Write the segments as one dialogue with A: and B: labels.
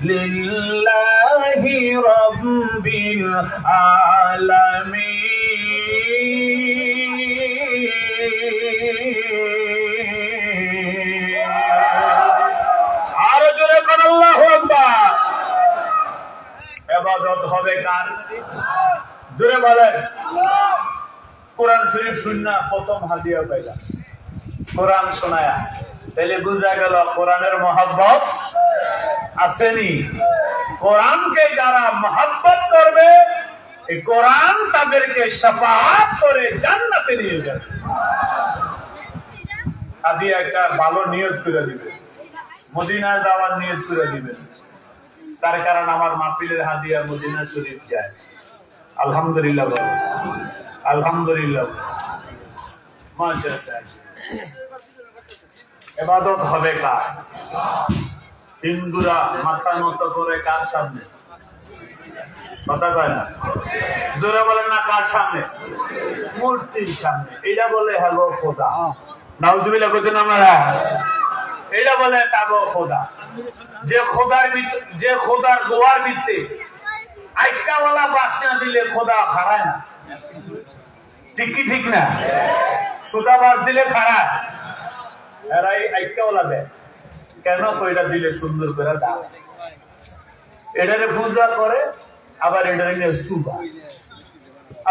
A: লিল্লাহি রাব্বিল আলামিন। আরো জোরে কোন আল্লাহু আকবার। ইবাদত হবে কার? জোরে বলেন। কোরআন শরীফ শুননা প্রথম হাদিয়া পাইলাম, কোরআন শোনায়া, তাহলে বুঝা গেল কোরআনের মহব্বত আসেনি। কোরআনকে যারা মহব্বত করবে, এই কোরআন তাদেরকে শাফাআত করে জান্নাতে নিয়ে যাবে। হাদিয়া একটা ভালো নিয়ত করে দিবে, মদিনায় যাওয়ার নিয়ত করে দিবে। তার কারণ আমার মাহফিলের হাদিয়া মদিনা শরীফ যায়। আলহামদুলিল্লাহ বলো, আলহামদুলিল্লাহ। মাশাআল্লাহ। ইবাদত হবে কার? হিন্দুরা মাথা নত করে কার সামনে? কথা কয় না, জোরে বলেন না। কার সামনে? মূর্তির সামনে। এটা বলে হ্যালো খোদা। নাউজুবিল্লাহ কইতেন আপনারা? এটা বলে কাগো খোদা। যে খোদার দোয়ার ভিত্তি আইকাওয়ালা বাস না দিলে খোদা খারায় না। ঠিক কি ঠিক না? সোজা বাস দিলে খারায়, এরাই আইকাওয়ালা দেয়। কেন? কইটা দিলে সুন্দর করে দাও। এটারে পূজা করে, আবার এটারে নিয়ে সুবা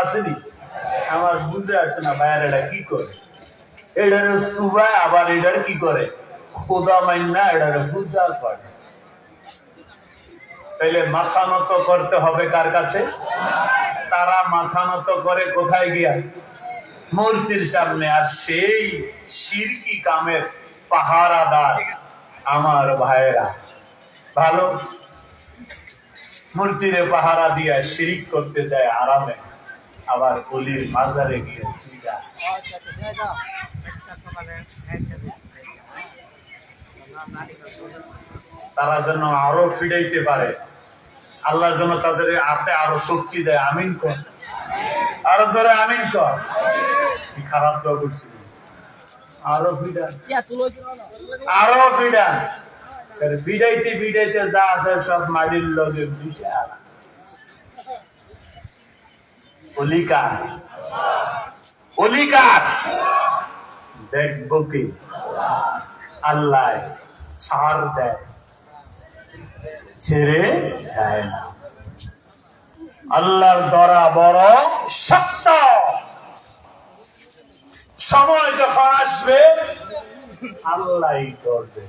A: আসেনি। আমার বুঝতে আসে না ভাইয়ার এটা কি করে। এটারে সুবা, আবার এটারে কি করে? খোদা মাইন্না এটারে পূজা করে। তাইলে মাথা নত করতে হবে কার কাছে? তারা মাথা নত করে কোথায় গিয়া? মূর্তির সামনে। আর সেই শিরকি কামের পাহারাদার আমার ভাইয়েরা ভালো মূর্তিরে পাহারা দিয়া শিরিক করতে দেয় আরামে, আবার অলির মাজারে গিয়ে তারা যেন আরো ফিরাইতে পারে। আল্লাহ যেন তাদের হাতে আরো শক্তি দেয়। আমিন কর, আরো জোরে আমিন কর। কি খারাপ দোয়া করছি। আরো ফিরান, আরো ফিরান। বিড়াইতে বিড়াইতে যা আছে সব মাটির লগে বিশাল। অলিকার, অলিকার দেখবো কি? আল্লাহ ছাড় দেয়, ছেড়ে দেয় না। আল্লাহর দরা বড় শক্ত। সময় যখন আসবে আল্লাহই করবে,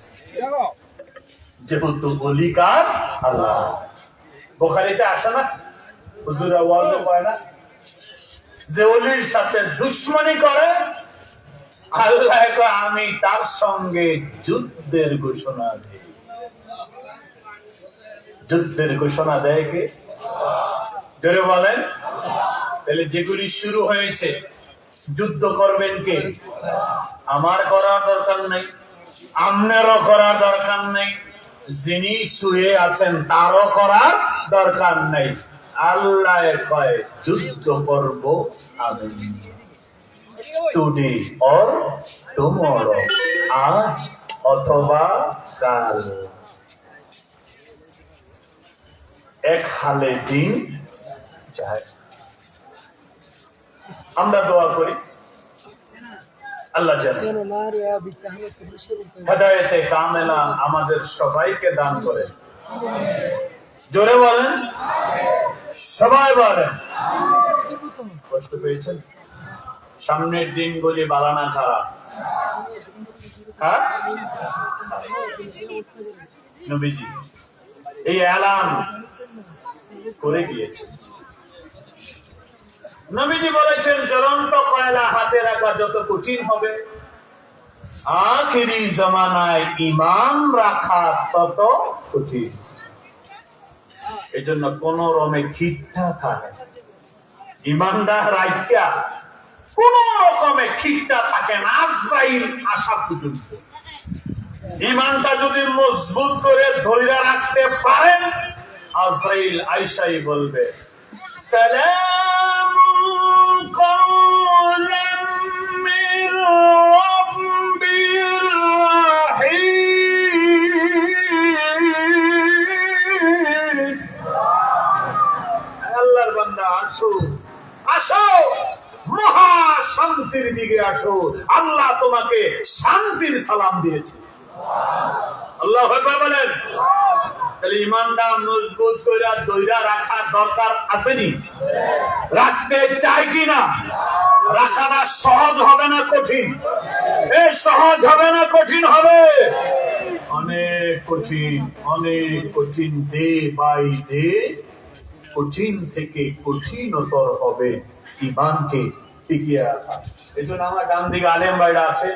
A: যেহেতু অলিকার আল্লাহ। বুখারীতে আসে না, হুজুরা ওয়াজও পায় না, যে অলির সাথে দুশ্মনী করে আল্লাহ আমি তার সঙ্গে যুদ্ধের ঘোষণা দিই। যুদ্ধের ঘোষণা দেয় কে? জোরে বলেন। তাহলে যেগুলি শুরু হয়েছে যুদ্ধ করবেন কে? আমার করার দরকার নেই, আপনারও করার দরকার নেই, যিনি শুয়ে আছেন তারও করার দরকার নেই। আল্লাহ কয় যুদ্ধ করব আমি, টুডে অর টুমরো, আজ অথবা কাল। এক হালে দিন যায়। আমরা দোয়া করি আল্লাহ যেন হেদায়েতে কামেলা আমাদের সবাইকে দান করে। জোরে বলেন, সবাই বলেন। কষ্ট পেয়েছেন? সামনের দিনগুলি বালানা খারাপ। হ্যাঁ, নবীজি এই এলান করে গিয়েছে। নবীজি বলেছেন জ্বলন্ত কয়লা হাতে রাখা যত কঠিন হবে, আখিরি জামানায় ঈমান রাখা তত কঠিন। এই জন্য কোন রমে খিটটা থাকে, ঈমানদার রাইখা কোন রকমে খিটটা থাকে না আজরাইল আসা পর্যন্ত। ঈমানটা যদি মজবুত করে ধইরা রাখতে পারেন, আজরাইল আইসাই বলবে সালামুন কাওলাম মির রাব্বির রাহিম। তোমরা আসো, আসো, মহা শান্তির দিকে আসো। আল্লাহ তোমাকে শান্তির সালাম দিয়েছে। আল্লাহু আকবার বলেন। তাহলে ইমানটা মজবুত করে দইরা রাখার দরকার আসেনি? রাখতে চাই কিনা? রাখাটা সহজ হবে না কঠিন? সহজ হবে না কঠিন হবে? অনেক কঠিন, অনেক কঠিন। ডে বাই ডে কঠিন থেকে কঠিনতর হবে ইমানকে টিকিয়ে রাখা। এই জন্য আমার ডান দিকে আলেম ভাইরা আছে,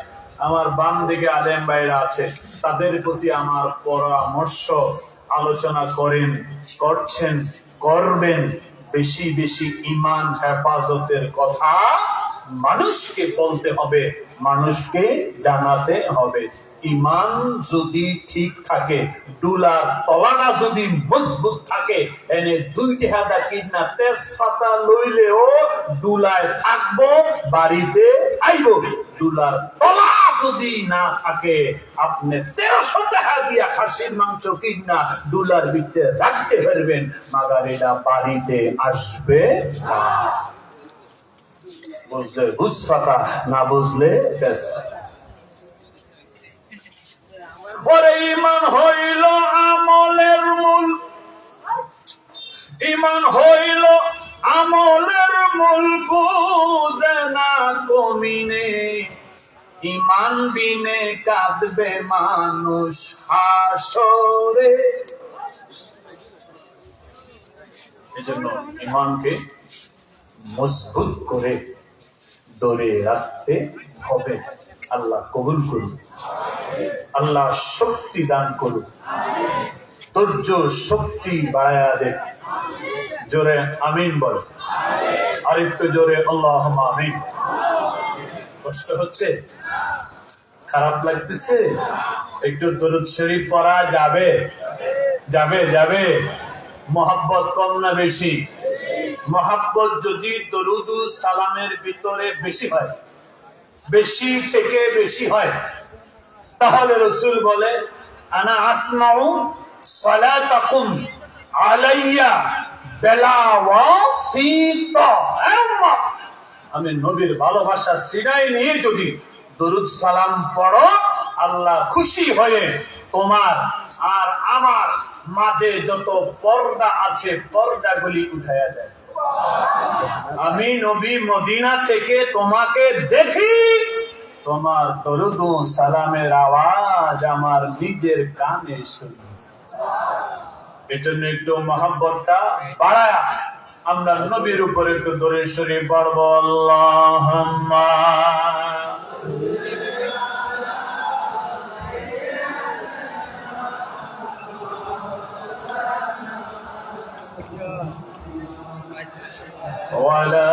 A: আমার বাম দিকে আলেম ভাইরা আছে, তাদের প্রতি আমার পরামর্শ, আলোচনা করেন, করছেন, করবেন। বেশি বেশি ইমান হেফাজতের কথা মানুষকে বলতে হবে, মানুষকে জানাতে হবে। ইমান যদি ঠিক থাকে, ডুলার তলাটা যদি মজবুত থাকে, এনে 2 টাকা কিনা তেজপাতা লইলেও ডুলায় থাকবো, বাড়িতে আইব। ডুলার তলা যদি না থাকে, আপনি 1300 টাকা দিয়া খাসির মাংস কিনা ডুলার ভিতরে রাখতে পারবেন, মাগার এটা বাড়িতে আসবে না। বুঝলে বুঝপাতা, না বুঝলে তেজপাতা। ওরে ইমান হইল আমলের মূল, ইমান হইল আমলের মূল, বুঝে না কমিনে। ইমান বিনে কাঁদবে মানুষ হাসরে। এজন্য ইমানকে মজবুত করে ধরে রাখতে হবে। আল্লাহ কবুল করুন, আল্লাহ শক্তি দান করুন, ধৈর্য শক্তি বাড়ায়া দেন। জোরে আমিন বল, আরেকটু জোরে আল্লাহুম্মা আমিন। কষ্ট হচ্ছে, খারাপ লাগতেছে, একটু দরুদ শরীফ পড়া যাবে? যাবে যাবে। মহব্বত কম না বেশি? মহব্বত যদি দরুদ সালামের ভিতরে বেশি হয়, বেশি থেকে বেশি হয়, তাহলে রাসূল বলে আনা আসমাউ সালাতাকুম আলাইয়া বিলা ওয়াসিতা। আমি নবীর ভালোবাসা সিনাই নিয়ে যদি দরুদ সালাম পড়ো, আল্লাহ খুশি হয়ে তোমার আর আমার মাঝে যত পর্দা আছে পর্দাগুলি উঠাইয়া দেয়। আমি নবী মদিনা থেকে তোমাকে দেখি, তোমার দরুদ ও সালামের আওয়াজ আমার নিজের কানে শুনি। এজন্য একটু মহব্বতটা বাড়ায়া আমরা নবীর উপরে একটু দরুদ শরীফ পড়ব। আল্লাহুম্মা ওয়ালা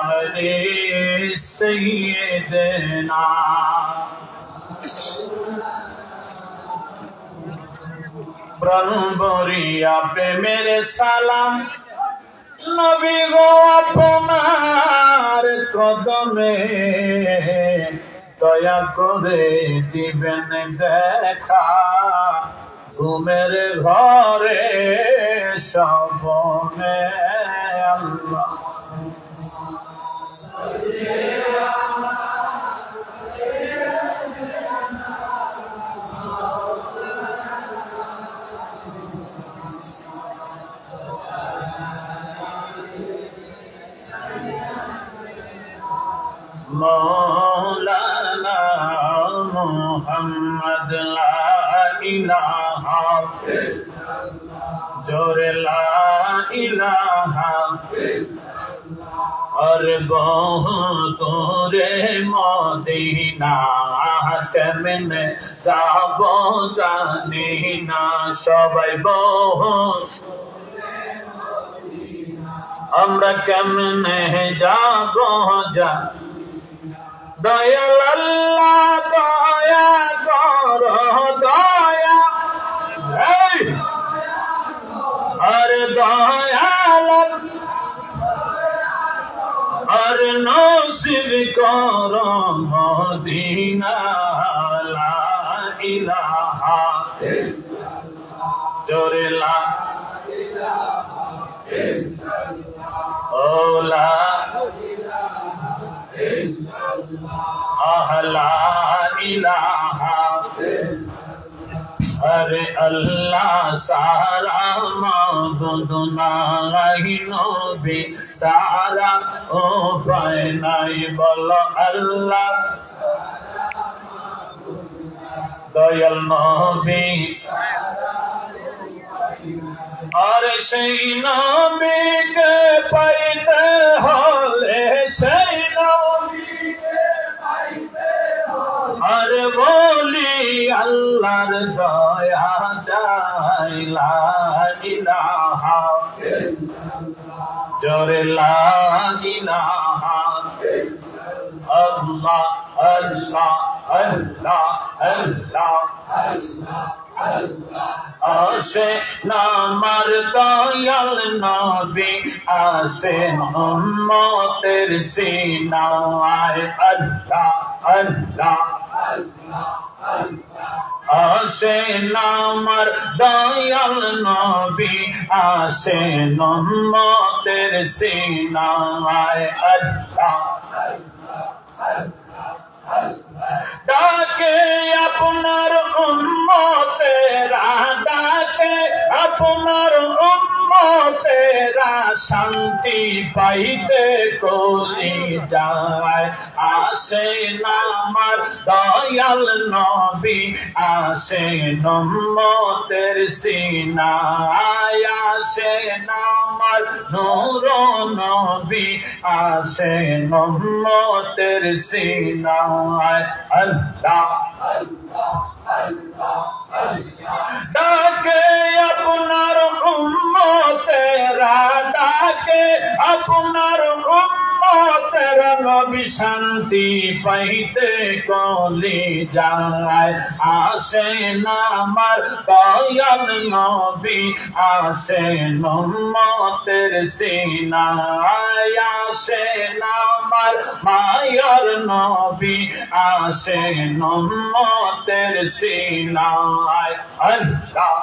A: আলি সাইয়্যিদিনা। প্রাণ ভরিয়া প্রেমের সালাম নবী গো আপনার কদমে, দয়া করে দিবেন দেখা ঘুমের ঘরে স্বপ্নে। আল্লাহ মৌলানা মুহাম্মদ লা ইলাহা জোরে লা ইলাহা আর বহু তোরে মদিনা কেমনে যাব জানি না। সবাই বহু আমরা কেমনে যাব যা দয়াল আল্লাহ দয়া কর দয়া। আরে দয়াল আর নসিব কর মদিনা লা ইলাহা জোরে লা ইলাহা আরে আল্লাহ সারা মাবুদ নাই নবী সারা ও ফায়নাই বলো আল্লাহ দয়াল নবী আর সেই নবীকে পাইতে হলে সেই নবীকে পাইতে হলে আর বলি আল্লাহর দয়া চাই লা ইলাহা জোরে লা ইলাহা আল্লাহ আল্লাহ আল্লাহ আল্লাহ আসে নামার দয়াল নবী আসে উম্মতের সিনায় আল্লাহ আল্লাহ আসে নামার দয়াল নবী আসে উম্মতের সিনায় আল্লাহ ডাকে আপনার উম্মতেরা ডাকে আপনার উম্মতেরা শান্তি পাইতে কলি যায় আসে নামার দয়াল নবী আসে উম্মতের সিনায় আসে নামার নূর নবী আসে উম্মতের সিনায় আল্লাহ ডাকে আপনার উম্মতেরা ডাকে আপনার উম্মতেরা নবী শান্তি পাইতে কলি যায় আসে নামার দয়াল নবী আসে উম্মতের সিনায় আসে নামার মায়ার নবী আসে উম্মতের সিনায় আল্লাহ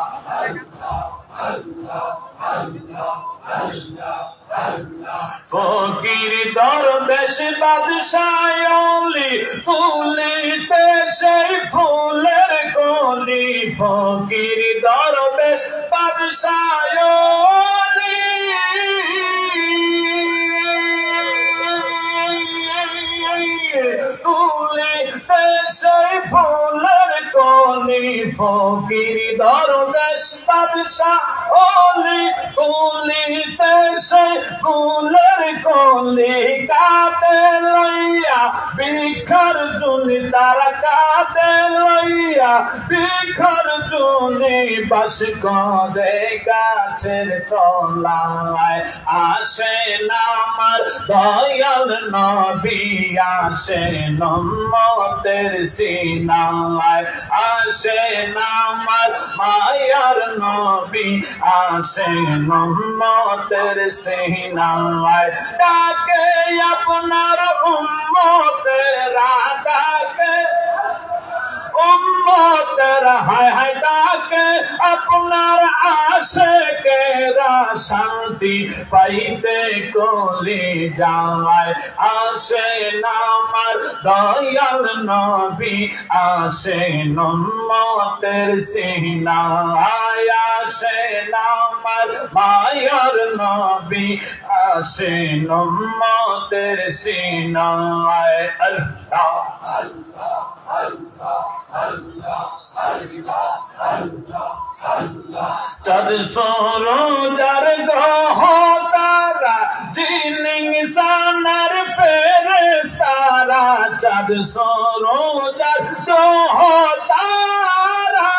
A: ফকির দরবেশ বাদশাহ ওলি তুলিতে সেই ফুলের কলি ফকির দরবেশ বাদশাহ ওলি তুলিতে সেই ফুলের কলি ফকির দরবেশ বাদশাহ ওলি তুলিতে সেই ফুলের কলি কাঁদে লইয়া ভিক্ষার জুনি তারা কাঁদে লইয়া ভিক্ষার জুনি বাস করে গাছের তলায় আসে নামার দয়াল নবী আসে উম্মতের সিনায় আসে নামার মায়ার নবী আসে উম্মতের সিনায় ডাকে আপনার উম্মতেরা ডাকে উম্মতেরা হায় হায় ডাকে আপনার আশিকেরা শান্তি পাইতে কলি যায় আসে নামার দয়াল নবী আসে উম্মতের সিনায় আসে নামার মায়ার নবী আসে উম্মতের সিনায় আল্লাহ চাঁদ সরোজার গ্রহ তারা জিনিং সানার ফেরেশতারা চাঁদ সরোজার গ্রহ তারা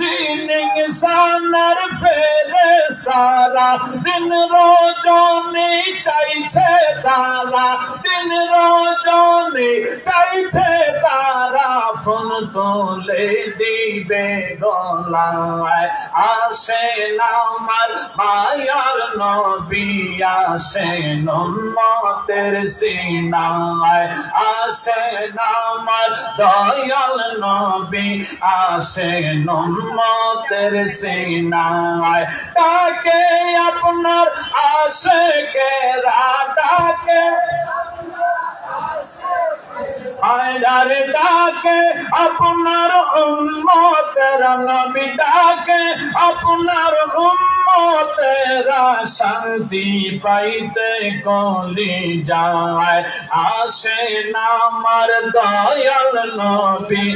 A: জিনিং সানার ফেরেশতারা দিন রজনী চাইছে তারা দিন রজনী চাইছে তারা ফুল তোলে দিবে গলায় আসে নামার মায়ার নবী আসে উম্মতের সিনায় আসে নামার দয়াল নবী আসে উম্মতের সিনায় তাকে আপনার আশিকেরা ডাকে আয়দারে ডাকে আপনার উম্মতেরা নবী ডাকে আপনার উম্মতেরা শান্তি পাইতে কলি যায় আসেন আমার দয়াল নবী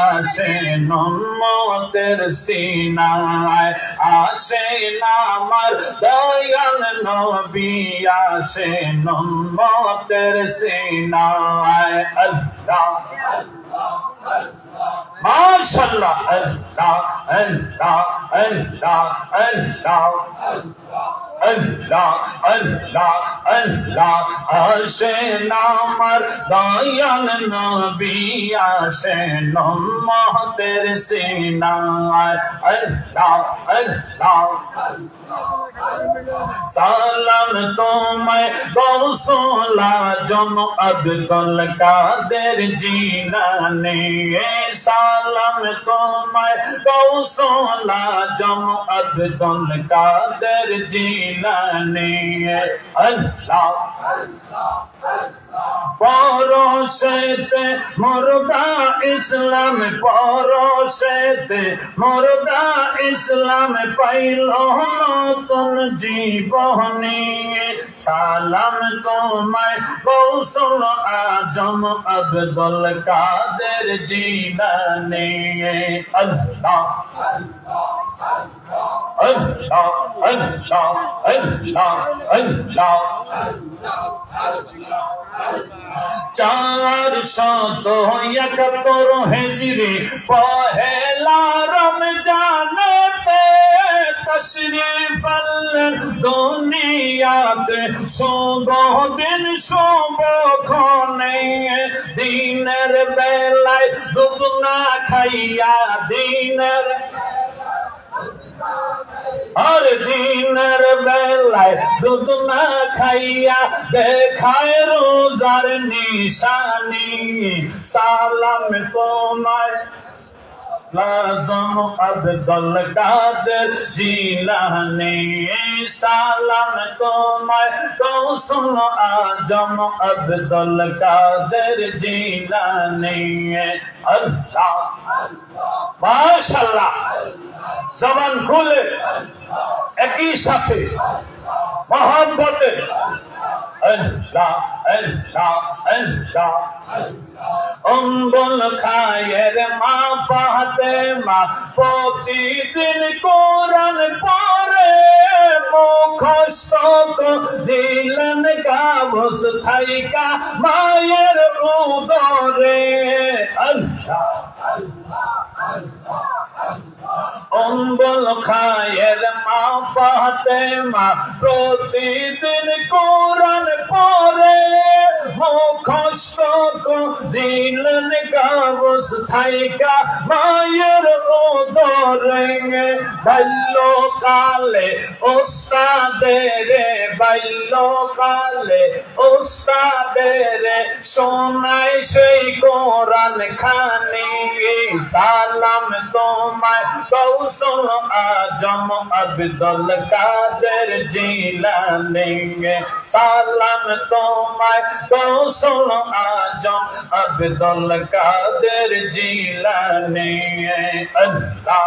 A: আসেন উম্মতের সিনায় আসেন আমার দয়াল নবী আসেন উম্মতের সিনায় আল্লাহ মাশাআল্লাহ আল্লাহ আল্লাহ আল্লাহ আল্লাহ আল্লাহ আল্লাহ আল্লাহ আসেন আমার দয়াল নবী আসেন উম্মতের সিনায় আল্লাহ আল্লাহ সালাম তোমায় গৌসুল আজম আব্দুল কাদের জিলানী সালাম তোমায় গৌসুল আজম আব্দুল কাদের জিলানী আল্লাহ পরশেতে মুর্দা ইসলাম পরশেতে মুর্দা ইসলাম পাইল নতুন জীবনী সালাম তোমায় গৌসুল আজম আব্দুল কাদের জিলানী আল্লাহ আল্লাহ আল্লাহ আল্লাহ আল্লাহ 471 হিজরি পহেলা রমজানেতে তশরিফ আনলেন দুনিয়াতে শুভ দিন শুভ ক্ষণে দিনের বেলায় দুধ না খাইয়া দিনের আর দিনের বেলায় দুধ না খাইয়া দেখায় রোজার নিশানি সালাম তোমায় লাজম আব্দুল কাদের জিলানী সালাম তোমায় গৌসুল আজম আব্দুল কাদের জিলানী আল্লাহ মাশাআল্লাহ জবান খুলে একই সাথে মহব্বতে আল্লাহ আল্লাহ আল্লাহ উম্মুল খায়ের মা ফাতেমা প্রতিদিন কোরআন পড়ে মুখস্থ দিলেন গাবস থাইকা মায়ের উদরে আল্লাহ উম্মুল খায়ের মা ফাতেমা প্রতিদিন কোরআন পড়ে মুখস্থ দিলেন গাবস থাইকা মায়ের উদরে বাল্যকালে ওস্তাদের বাল্যকালে ওস্তাদের শোনায় সেই কোরআন খানি সালাম তোমায় গৌসুল আজম আব্দুল কাদের জিলানী সালাম তোমায় গৌসুল আজম আব্দুল কাদের জিলানী আল্লাহ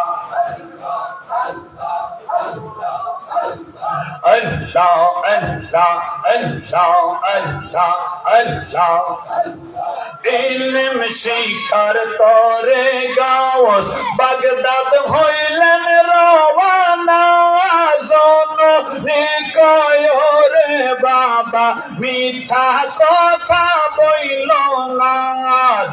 A: আল্লাহ আল্লাহ আল্লাহ আল্লাহ আল্লাহ ইলম শিখার তরে গাওস বাগদাদ হইলেন রওয়ানা রে বাবা মিথ্যা কথা বইল না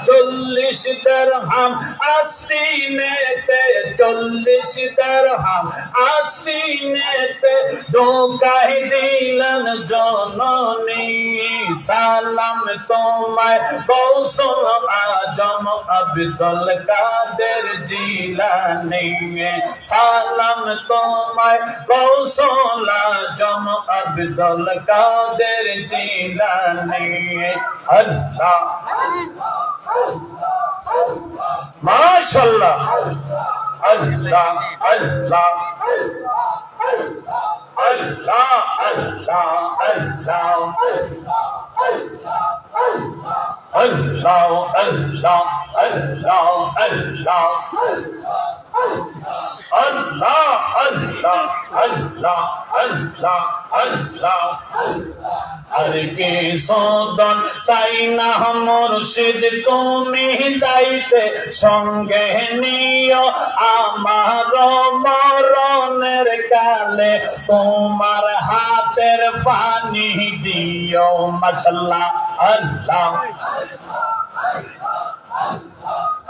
A: 40 দিরহাম আস্তিনেতে 40 দিরহাম আস্তিনেতে ঢোকাই দিলেন জননী সালাম তোমায় গৌসুল আজম আব্দুল কাদের জিলানী সালাম তোমায় গৌসুল আজম আব্দুল কাদের জিলানী আল্লাহ মাশাআল্লাহ আল্লাহ আল্লাহ আল্লাহ আল্লাহ আল্লাহ Allah, Allah, Allah, Allah. Allah, Allah, Allah, Allah, Allah. আর কি সদন চাই না মুর্শিদ তুমি যাইতে সঙ্গে নিও আমার মরণের কালে তোমার হাতের পানি দিও মাশাআল্লাহ আল্লাহ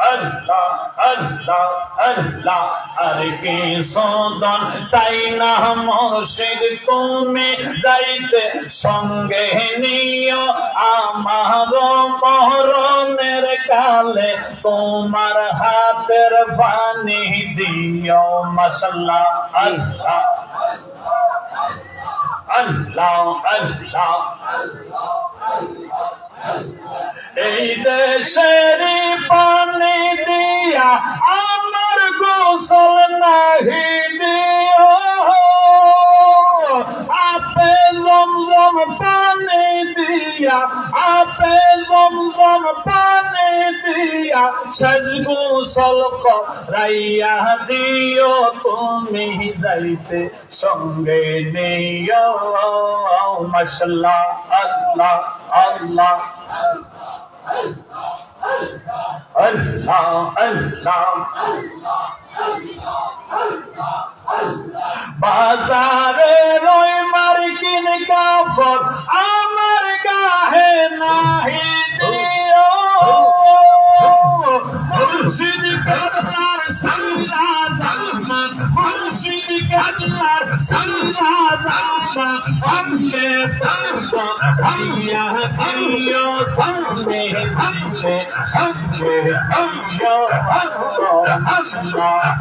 A: Allah, Allah, Allah, আর কি সদন চাই না মুর্শিদ তুমি যাইতে সঙ্গে নিও আমার মরণের কালে তোমার হাতের পানি দিও মাশাআল্লাহ আল্লাহ আল্লাহ আল্লাহ এই দেশের পানি দিয়া আমার গোসল নাহি দিও আপে জমজম পানি দিয়া আপে জমজম পানি দিয়া শেষ গোসল করাইয়া দিও তুমি যাইতে সঙ্গে নিও মাশাআল্লাহ আল্লাহ আল্লাহ Allah, Allah, বাজারে রই মার্কিন কাপড় আমার গাহে নাহি দিও মুর্শিদ কাদলার সাইরা জামান মুর্শিদ কাদলার সাইরা জামান আমকে পাঁচা আইয়া দিও তুমি দিতে সঙ্গে আইয়া আল্লাহ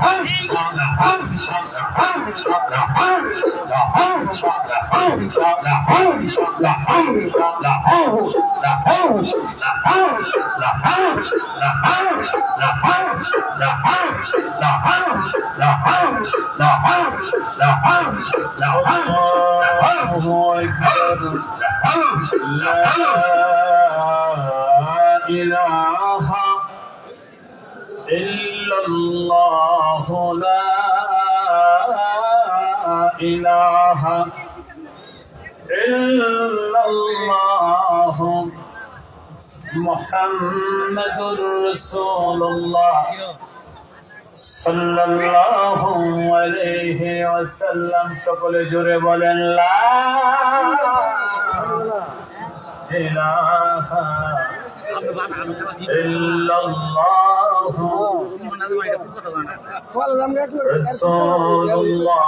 A: ilaha illallah la ilaha illallah muhammadur rasulullah sallallahu alayhi wasallam সকলে জোরে বলেন লা ইলাহা illallah rasulullah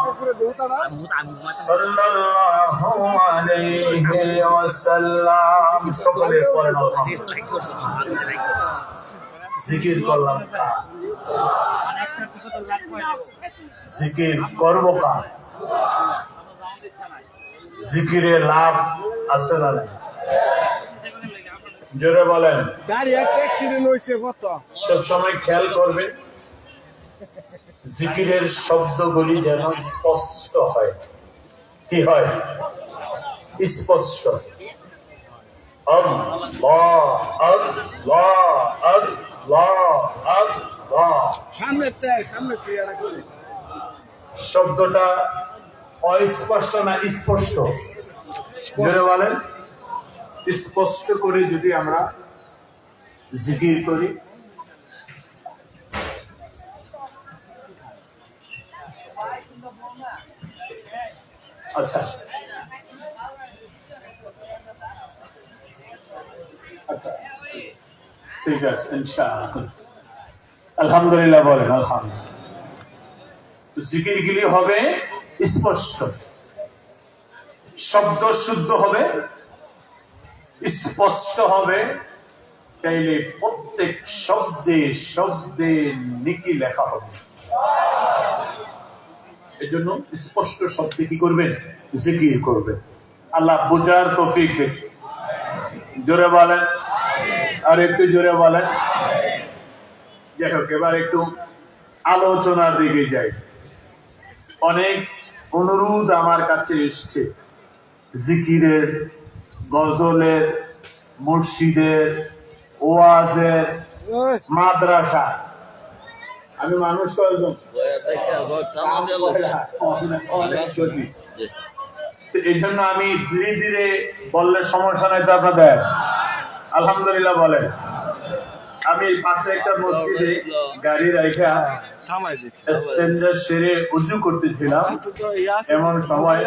A: sallallahu alayhi wasallam সকলে পড়েন জিকির করলাম জিকির করব কা জিকিরে লাভ আছে না জোরে বলেন
B: গাড়ি একটা অ্যাক্সিডেন্ট হয়েছে কত
A: সব সময় খেয়াল করবেন জিকিরের শব্দগুলি যেন স্পষ্ট হয় কি হয় স্পষ্ট আল্লাহ আল্লাহ আল্লাহ আল্লাহ
B: সামনে এটা করে
A: শব্দটা অস্পষ্ট না স্পষ্ট জোরে বলেন স্পষ্ট করে যদি আমরা জিকির করি আচ্ছা ঠিক আছে ইনশাআল্লাহ আলহামদুলিল্লাহ বলেন আলহামদুলিল্লাহ তো জিকির গুলি হবে স্পষ্ট শব্দ শুদ্ধ হবে স্পষ্ট হবে তাইলে প্রত্যেক শব্দে শব্দে নেকি লেখা হবে এজন্য স্পষ্ট শব্দে কি করবেন জিকির করবেন আল্লাহ বুঝার তৌফিক দেন জোরে বলেন আর একটু জোরে বলেন যাই হোক এবার একটু আলোচনার দিকে যাই অনেক অনুরোধ আমার কাছে এসছে জিকিরের গজলের মুর্শিদের ওয়াজের
B: ওই
A: মাদ্রাসা। আমি মানুষ কয়জন? এই জন্য আমি ধীরে ধীরে বললে সমস্যা নাই তো আপনাদের? আলহামদুলিল্লাহ বলেন। আমি পাশে একটা মসজিদে গাড়ি রাখা
B: থামাই দিচ্ছি
A: স্ট্যান্ডার্ড সেরে উজু করতেছিলাম, এমন সময়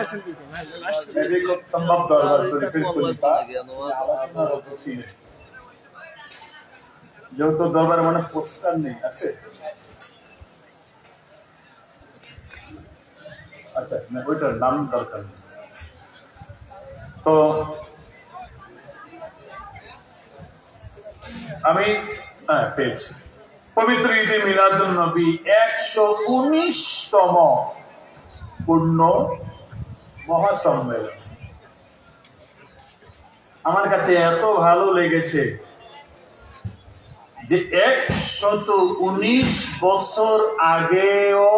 A: এদিক সম্ভব দরবার শরীফের খলিফা আলোচনার ছিলেন। যেহেতু দরবার মানে পুরস্কার নেই আছে, আচ্ছা না ওইটার নাম দরকার নেই। তো আমি পেয়েছি পবিত্র ঈদে মিলাদুন নবী 119তম পূর্ণ মহাসম্মেলন। আমার কাছে এত ভালো লেগেছে যে 119 বছর আগেও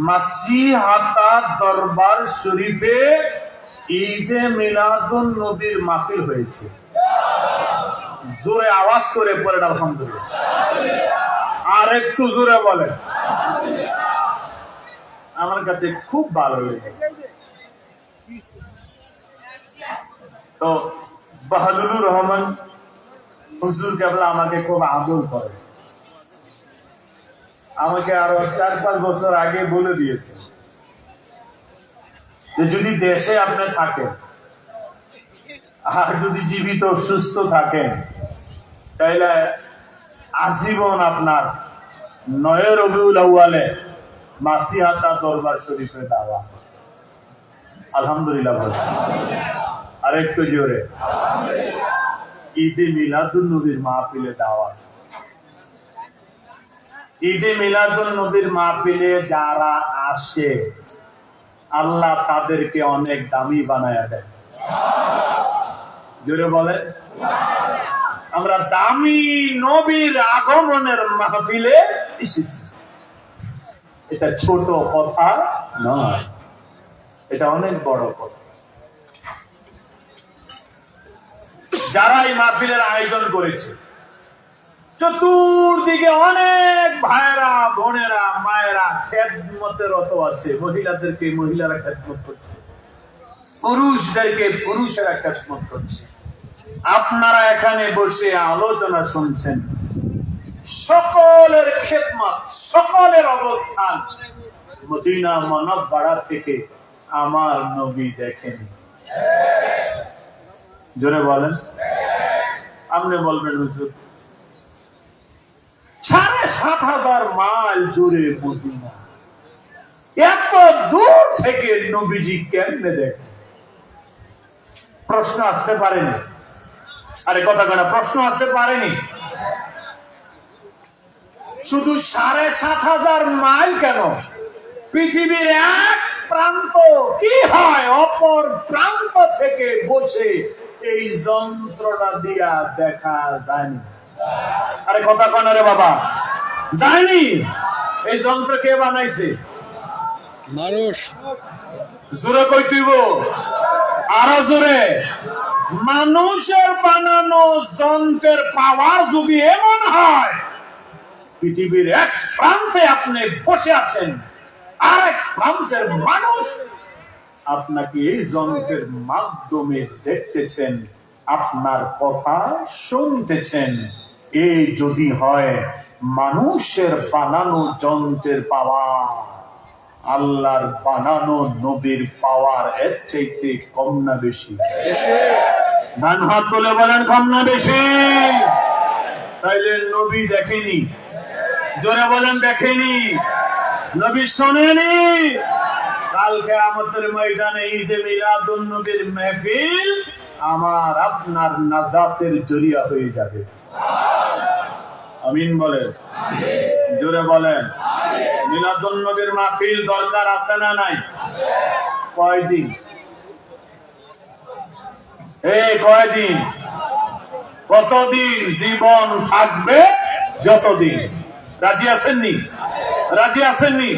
A: মাসিহাতা দরবার শরীফে ঈদে মিলাদুন নবীর মাহফিল হয়েছে। জোরে আওয়াজ করে পড়েন আলহামদুলিল্লাহ। আর একটু জোরে বলেন। আমার কাছে খুব ভালো লেগেছে। তো বাহাদুর রহমান হুজুর কেবলা আমাকে খুব আদর করে। আমাকে আরো 4-5 বছর আগে বলে দিয়েছে যে যদি দেশে আপনি থাকেন আর যদি জীবিত সুস্থ থাকেন তাহলে আজীবন আপনার 9 রবিউল আউয়ালে মাসিহাতা দরবার শরীফে দাওয়াত। আলহামদুলিল্লাহ বলেন। আর একটু জোরে ঈদে মিলাদুন নবীর মাহফিলে দাওয়াত। ঈদে মিলাদুন নবীর মাহফিলে যারা আসে আল্লাহ তাদেরকে অনেক দামি বানায়া দেয়। জোরে বলে। আমরা দামি নবীর আগমনের মাহফিলে এসেছি। এটা ছোট কথা নয়, এটা অনেক বড় কথা। যারা এই মাহফিলের আয়োজন করেছে চতুর্দিকে অনেক ভাইরা বোনেরা মায়েরা খেদমতেরত আছে। মহিলাদেরকে মহিলারা খেদমত করছে, পুরুষদেরকে পুরুষেরা খেদমত করছে। আপনারা এখানে বসে আলোচনা শুনছেন। সকলের খেদমত, সকলের অবস্থান মদিনা মুনাওয়ারা থেকে আমার নবী দেখেনি। জোরে বলেন। আপনি বলবেন হুজুর 7,500 মাইল দূরে মদিনা, এত দূর থেকে নবীজি কেমনে দেখেন? প্রশ্ন আসতে পারেনি। আরে কথা কেনা প্রশ্ন আসতে পারেনি। শুধু 7,500 মাইল কেন, পৃথিবীর এক প্রান্ত কি হয় অপর প্রান্ত থেকে বসে এই যন্ত্রটা দিয়া দেখা যায়নি। আরে কথা কেন রে বাবা, যায়নি। এই যন্ত্র কে বানাইছে?
B: মানুষ।
A: জোরে কই তুইব, আরো জোরে। মানুষের বানানো যন্ত্রের পাওয়ার যদি এমন হয় পৃথিবীর এক প্রান্তে আপনি বসে আছেন, আরেক প্রান্তের মানুষ আপনাকে এই যন্ত্রের মাধ্যমে দেখতেছেন, আপনার কথা শুনতেছেন। এই যদি হয় মানুষের বানানো যন্ত্রের পাওয়ার, আল্লাহর বানানো নবীর পাওয়ার এর চাইতে কম না বেশি? ডান হাত তুলে বলেন কম না বেশি? তাইলে নবী দেখেনি? জোরে বলেন দেখেনি? নবী শোনেনি? কালকে আমাদের ময়দানে ঈদে মিলাদুন নবীর মাহফিল আমার আপনার নাজাতের জরিয়া হয়ে যাবে। আমিন বলেন, জোরে বলেন। মিলাদুন নবীর মাহফিল দরকার আছে না নাই? কয়দিন? কয়দিন? কতদিন জীবন থাকবে? যতদিন। রাজি আছেননি? রাজি আছেননি?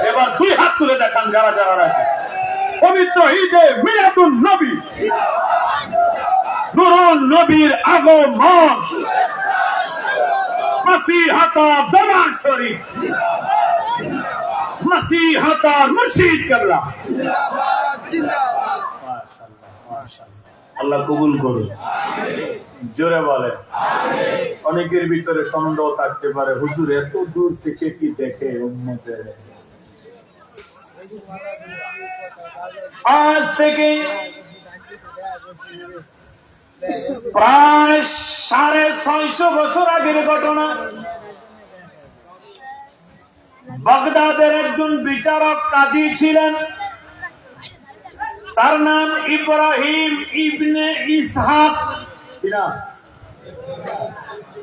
A: এবার 2 হাত তুলে দেখান যারা যারা রাজি। পবিত্র ঈদে মিলাদুন নবী, নূরুন নবীর আগমন মাসিহাতা দরবার শরীফ মাসিহাতা মুর্শিদ কেবলা আল্লাহ কবুল করুন জোরে বলেন অনেকের ভিতরে সন্দেহ থাকতে পারে হুজুর এত দূর থেকে কি দেখে উম্মতের আজ থেকে প্রায় 650 বছর আগের ঘটনা বাগদাদের একজন বিচারক কাজী ছিলেন তার নাম ইব্রাহিম ইবনে ইসহাক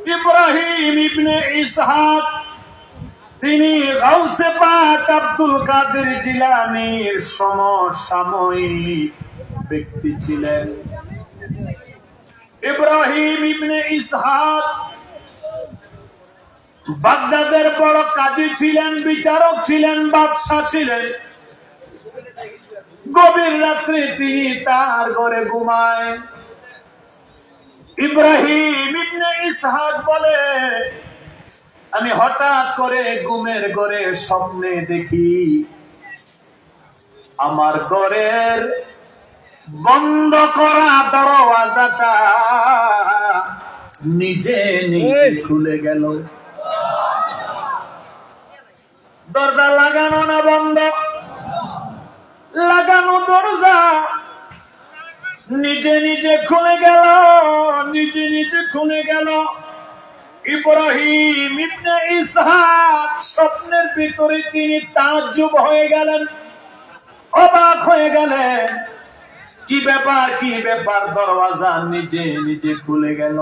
A: ইব্রাহিম ইবনে ইসহাক তিনি গাউসে পাক আব্দুল কাদের জিলানীর সমসাময়িক ব্যক্তি ছিলেন ইব্রাহিম ইবনে ইসহাক বাগদাদের বড় কাজী ছিলেন বিচারক ছিলেন বাদশা ছিলেন গভীর রাত্রে তিনি তার ঘরে ঘুমায় ইব্রাহিম ইবনে ইসহাক বলে আমি হঠাৎ করে ঘুমের ঘরে স্বপ্নে দেখি আমার ঘরের বন্ধ করা দরওয়াজাটা নিজে নিজে খুলে গেল দরজা লাগানো না বন্ধ লাগানো দরজা নিজে নিজে খুলে গেল নিজে নিজে খুলে গেল ইব্রাহিম ইবনে ইসহাক স্বপ্নের ভিতরে তিনি তাজ্জুব হয়ে গেলেন অবাক হয়ে গেলেন কি ব্যাপার দরওয়াজা নিজে নিজে খুলে গেল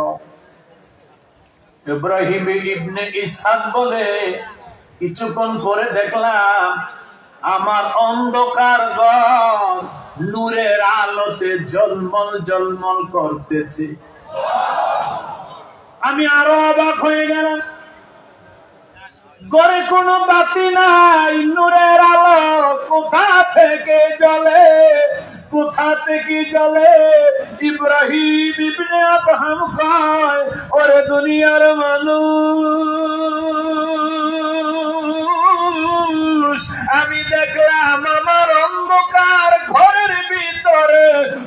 A: ইব্রাহিম ইবনে ইসহাক বলে কিছুক্ষণ পরে দেখলাম আমার অন্ধকার ঘর নূরের আলোতে ঝলমল ঝলমল করতেছে আমি আরো অবাক হয়ে গেলাম ঘরে কোনো বাতি নাই নূরের আলো কোথা থেকে জ্বলে ইব্রাহিম ইবনে আদহাম কয় ওরে দুনিয়ার মানুষ আমি দেখলাম আমার অন্ধকার ঘরের ভিতরে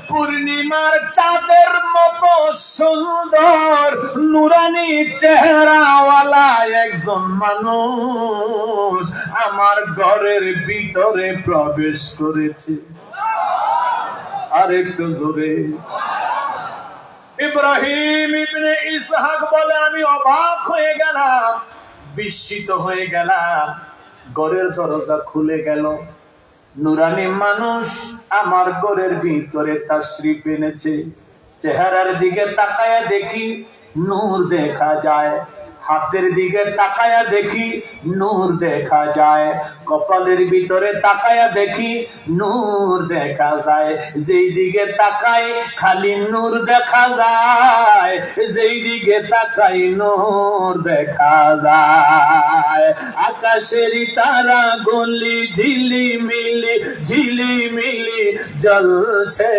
A: পূর্ণিমার চাঁদের মতো সুন্দর নুরানি চেহারাওয়ালা একজন মানুষ আমার ঘরের ভিতরে প্রবেশ করেছে আরেকটু জোরে ইব্রাহিম ইবনে ইসহাক বলে আমি অবাক হয়ে গেলাম বিস্মিত হয়ে গেলাম ঘরের দরজা খুলে গেল নুরানি মানুষ আমার ঘরের ভিতরে তাশরিফ এনেছে চেহারার দিকে তাকায়া দেখি নূর দেখা যায় হাতের দিকে তাকায়া দেখি নূর দেখা যায় কপালের ভিতরে তাকায়া দেখি নূর দেখা যায় যেই দিকে তাকাই খালি নূর দেখা যায় যেই দিকে তাকাই নূর দেখা যায় আকাশের তারা গলি ঝিলিমিলি জ্বলছে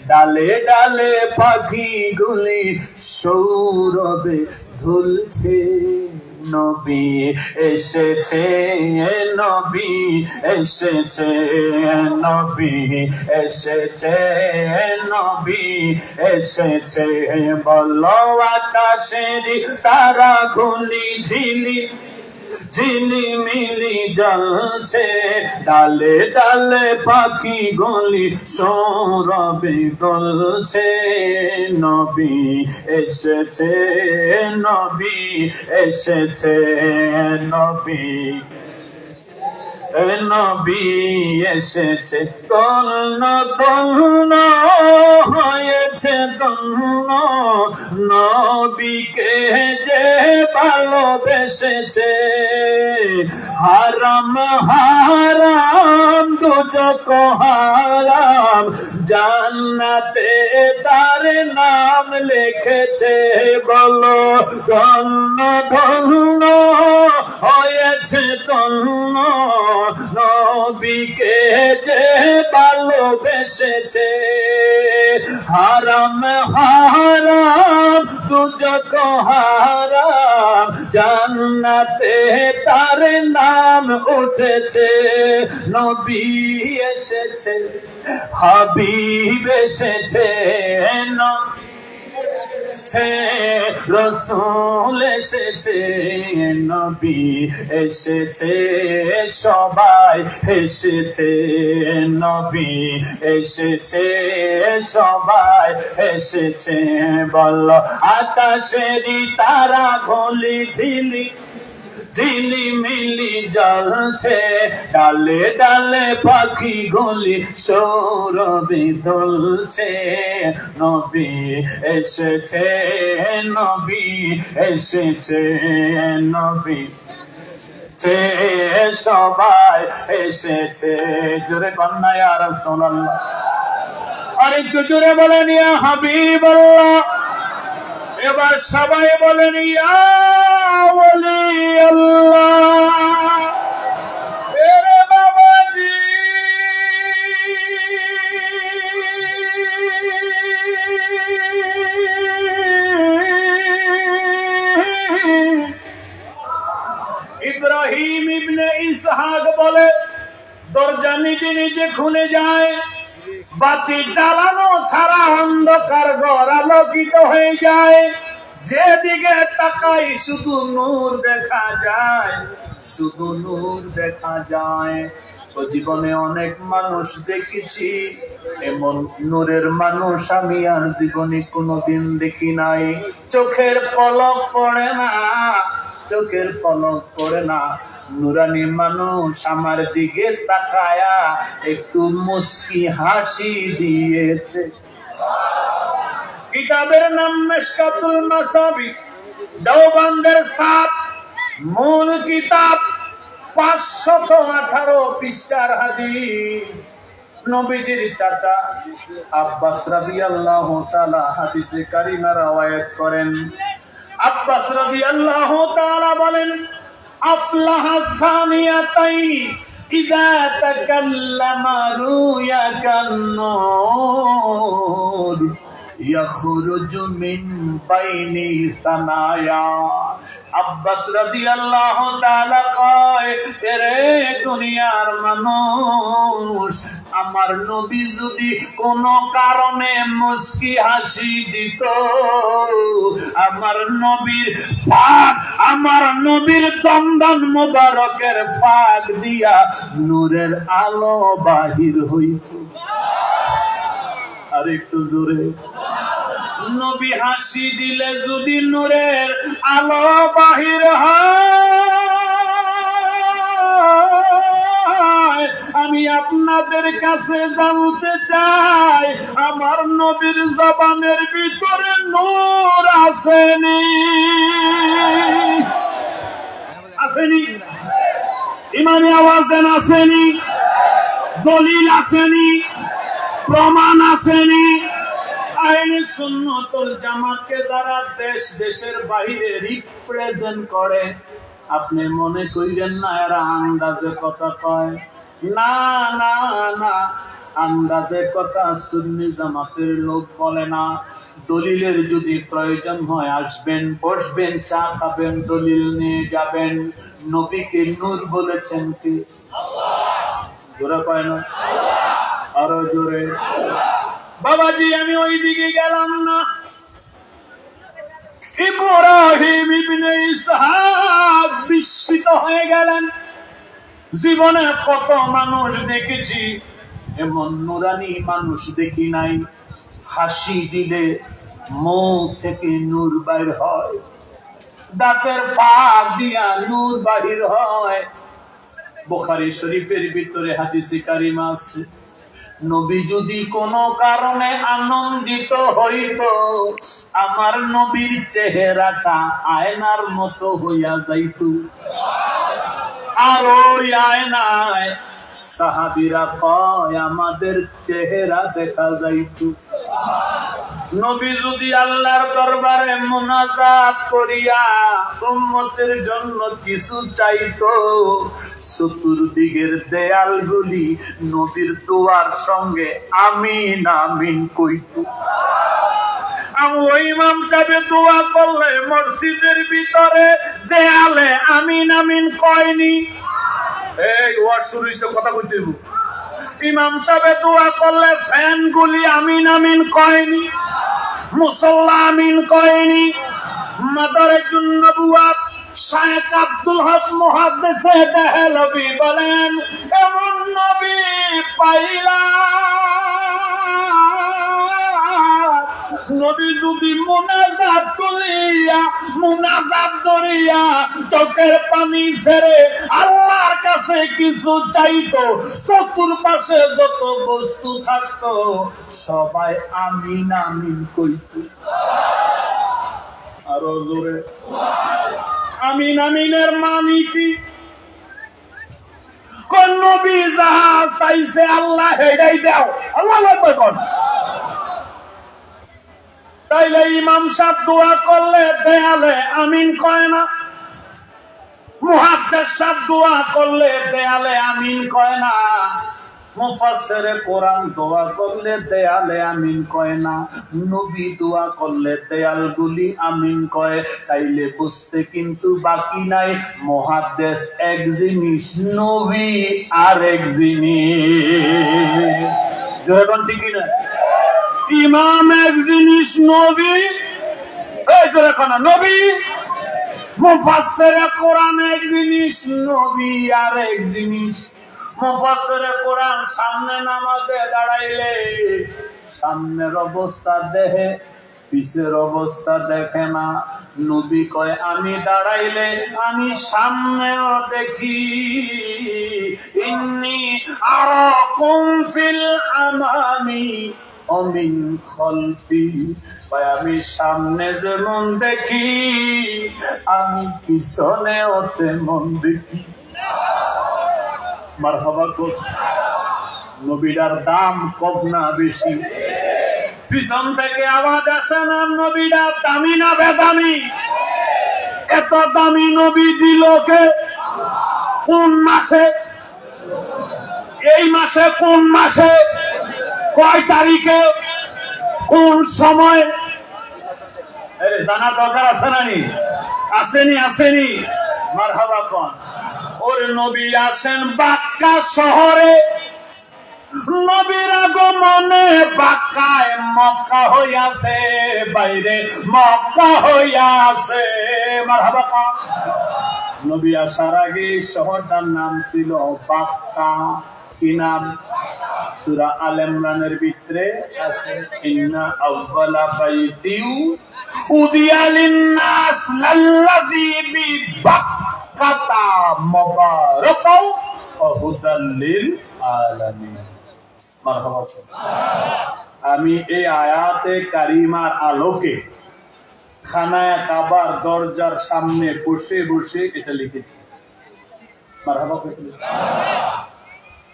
A: ডালে ডালে পাখিগুলি সৌরভে ঝুলছে নবী এসেছে নবী এসেছে নবী এসেছে নবী এসেছে বলো আকাশের তারা গুলি ঝিলিমিলি জ্বলছে ডালে ডালে পাখি গলি সৌরভে দোলছে নবী এসেছে নবী এসেছে নবী নবী এসেছে তন্ন তন্ন হয়েছে তন্ন নবীকে যে ভালোবেসেছে হারাম হারাম দুজক হারাম জান্নাতে তার নাম লিখেছে বলো ধন্য ধন্য হয়েছে তন্ন নবীকে যে ভালোবেসেছে হারাম হারাম দুজক হারাম জান্নাতে তার নাম উঠেছে নবী এসেছে হাবিব এসেছে রসুল এসেছে নবী এসেছে সবাই এসেছে নবী এসেছে সবাই এসেছে বল আকাশেরই তারা গলি ঝিলি ঝিলিমিলি জ্বলছে ডালে ডালে পাখি গলি সৌরভে দোলছে নবী এসেছে নবী এসেছে নবী সবাই এসেছে জোরে কন্যা ইয়া রাসূলুল্লাহ আরেকটু জোরে বলেন ইয়া হাবিবাল্লাহ এবার সবাই বলেন ইয়া ওলি আল্লাহ এরে বাবাজি ইব্রাহিম ইবনে ইসহাক বলে দরজা নিজে নিজে খুলে যায় বাতি জ্বালানো ছাড়া অন্ধকার ঘর আলোকিত হয়ে যায় যেদিকে তাকাই শুধু নূর দেখা যায় শুধু নূর দেখা যায় ও জীবনে অনেক মানুষ দেখেছি এমন নূরের মানুষ আমি আর জীবনে কোনোদিন দেখি নাই চোখের পলক পড়ে না চোখের পলক পড়ে না নুরানি মানুষ আমার দিকে তাকায়া একটু মুস্কি হাসি দিয়েছে কিতাবের নাম মিশকাতুল মাসাবি দেওবন্দের 7 মূল কিতাব 518 পৃষ্ঠার হাদিস নবীজির চাচা আব্বাস রাদিয়াল্লাহু তাআলা হাদিসে কারিমা রওয়ায়াত করেন আব্বাস রাদিয়াল্লাহু তাআলা বলেন আফলাহা সানিয়াতাইনি ইযা তাকাল্লামা রুয়াকান নূর ইয়াখরুজু মিন বাইনি সানায়া আব্বাস রাদিয়াল্লাহু তাআলা কয় রে দুনিয়ার মানুষ আমার নবী যদি কোন কারণে মুস্কি হাসি দিত আমার নবীর ফাঁক আমার নবীর দন্দন মোবারকের ফাঁক দিয়া নূরের আলো বাহির হইত আর একটু জোরে নবী হাসি দিলে যদি নূরের আলো বাহির হয় আমি আপনাদের কাছে জানতে চাই আমার নবীর জবানের ভিতরে নূর আসেনি আসেনি ইমানি আওয়াজ আসেনি দলিল আসেনি প্রমাণ আসেনি আইনে সুন্নতুল জামাতকে যারা দেশ দেশের বাইরে রিপ্রেজেন্ট করে আপনি মনে কইলেন না এরা আন্দাজে কথা কয় না না না আন্দাজে কথা সুন্নি জামাতের লোক বলে না দলিলের যদি প্রয়োজন হয় আসবেন বসবেন চা খাবেন দলিল নিয়ে যাবেন নবীকে নূর বলেছেন কি জোরে কয় না আরো জোরে বাবাজি আমি ওই দিকে গেলাম না ইব্রাহিম ইবনে ইসহাক বিস্মিত হয়ে গেলেন জীবনে কত মানুষ দেখেছি এমন নুরানি মানুষ দেখি নাই হাসি দিলে মুখ থেকে নূর বাইর হয় দাঁতের ফাঁক দিয়া নূর বাহির হয় বুখারী শরীফের ভিতরে হাদিসে কারিমা আছে নবী যদি কোনো কারণে আনন্দিত হইতো আমার নবীর চেহারাটা আয়নার মতো হইয়া যাইত আর ওই আয়নায় সাহাবীরা কয় আমাদের চেহারা দেখা যাইতো। নবী যদি আল্লাহর দরবারে মুনাজাত করিয়া উম্মতের জন্য কিছু চাইতো, চতুর্দিকের দেয়ালগুলি নবীর দোয়ার সঙ্গে আমিন আমিন কইতো। ইমাম সাহেব দোয়া করলে মসজিদের ভিতরে দেয়ালে আমিন আমিন কয়নি? এই ওয়াজ শুরু হইছে, কথা কইতে হইব। ইমাম সাহেব দোয়া করলে ফ্যান গুলি আমিন আমিন কয়নি? মুসাল্লা আমিন কয়নি? মাদারিজুন নবুওয়াত শায়েখ আব্দুল হক মুহাদ্দিসে দেহলভী বলেন, এমন নবী পাইলাম নবী যদি মুনাজাত করিয়া চোখের পানি ছেড়ে আল্লাহর কাছে কিছু চাইতো, চতুর্পাশে যত বস্তু থাকতো সবাই আমিন আমিন কইতো। আরো জোরে আমিন আমিনের মানে কি? কোন নবী যাহা চাইছে আল্লাহ হেডাই দাও, আল্লাহ লাগবে কোন। তাইলে ইমাম সাহেব দোয়া করলে দেয়ালে আমিন কয় না? মুহাদ্দিস সাহেব দোয়া করলে দেয়ালে আমিন কয় না? মুফাসসিরে কোরআন দোয়া করলে দেয়ালে আমিন কয় না? নবী দোয়া করলে দেয়ালগুলি আমিন কয়। তাইলে বুঝতে কিন্তু বাকি নাই, মুহাদ্দিস এক জিনিস, নবী আরেক জিনিস। যখন ঠিক না, ইমাম এক জিনিস, নবী এই তো এখন নবী। মুফাসসিরে কোরআন এক জিনিস, নবী আরেক জিনিস। মুফাসসিরে কোরআন সামনে নামাজে দাঁড়াইলে সামনের অবস্থা দেখে, পিছের অবস্থা দেখে না। নবী কয় আমি দাঁড়াইলে আমি সামনেও দেখি, ইন্নী আরাকুম ফিল আমামি অমিন খলফি। আমি সামনে যেমন দেখি আমি পিছনেও তেমন দেখি। মারহাবা কর। নবীটার দাম কম না বেশি? পিছন থেকে আওয়াজ আসে না নবীটা দামি না বেদামি? এত দামি নবী দিল কে? কোন মাসে? এই মাসে? কোন মাসে? কয় তারিখে? কোন সময়? জানার দরকার আছে না? আসেনি? আসেনি? মারহাবা কোন। ওর নবী আসেন বাক্কা শহরে, নবীর আগমনে বাক্কায় মক্কা হইয়াছে, বাইরে মক্কা হইয়াছে। মারহাবা কোন। নবী আসার আগে শহরটার নাম ছিল বাক্কা। কি নাম? সূরা আল ইমরানের ভিতরে আছে, ইন্না আউয়ালা বাইতিউ উদিয়া লিন-নাস লাল্লাযী বিবাক্কাতা মুবারাকাও ওয়া হুদাল লিল আলামিন। মারহাবা। আমি এই আয়াতে কারিমার আলোকে খানায়ে কাবার দরজার সামনে বসে বসে এটা লিখেছি। মারহাবা।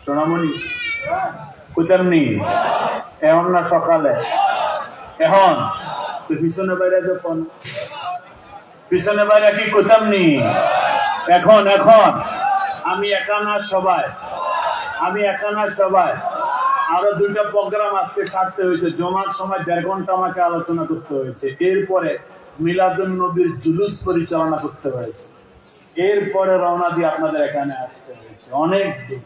A: সোনামণি কইতাম নি এখন না সকালে? এখন তো পিছনে বাইরে যখন পিছনে বাইরে কি কইতাম নি? এখন এখন আমি একা না সবাই, আমি একা না সবাই। আরো দুইটা প্রোগ্রাম আজকে সারতে হয়েছে। জমার সময় 1.5 ঘন্টা আমাকে আলোচনা করতে হয়েছে। এরপরে মিলাদুন নবীর জুলুস পরিচালনা করতে হয়েছে। এরপরে রওনা দিয়ে আপনাদের এখানে আসতে হয়েছে। অনেক দিন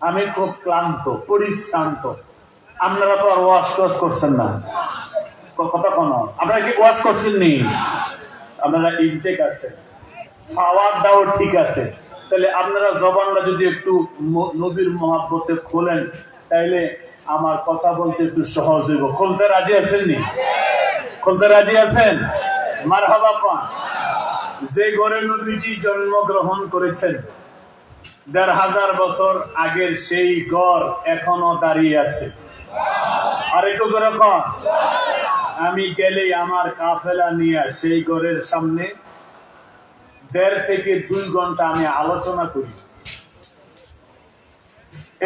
A: আমি খুব ক্লান্ত, পরিশ্রান্ত। আপনারা তো আর ওয়াশ টস করছেন না, কথা কোনো। আপনারা কি ওয়াশ করছেন নি? আপনারা ইনটেক আছে, খাওয়ার দাওয়ার ঠিক আছে। তাহলে আপনারা জবানটা যদি একটু নবীর মহব্বতে খোলেন, তাইলে আমার কথা বলতে একটু সহজ হইব। খুলতে রাজি আছেন নি? খুলতে রাজি আছেন? মারহাবা কোন। যে ঘরে নবীজি জন্মগ্রহণ করেছেন 1500 বছর আগের সেই ঘর এখনো দাঁড়িয়ে আছে। আর একটু করে কোন। আমি গেলেই আমার কাফেলা নিয়ে সেই ঘরের সামনে 1.5 থেকে 2 ঘন্টা আমি আলোচনা করি।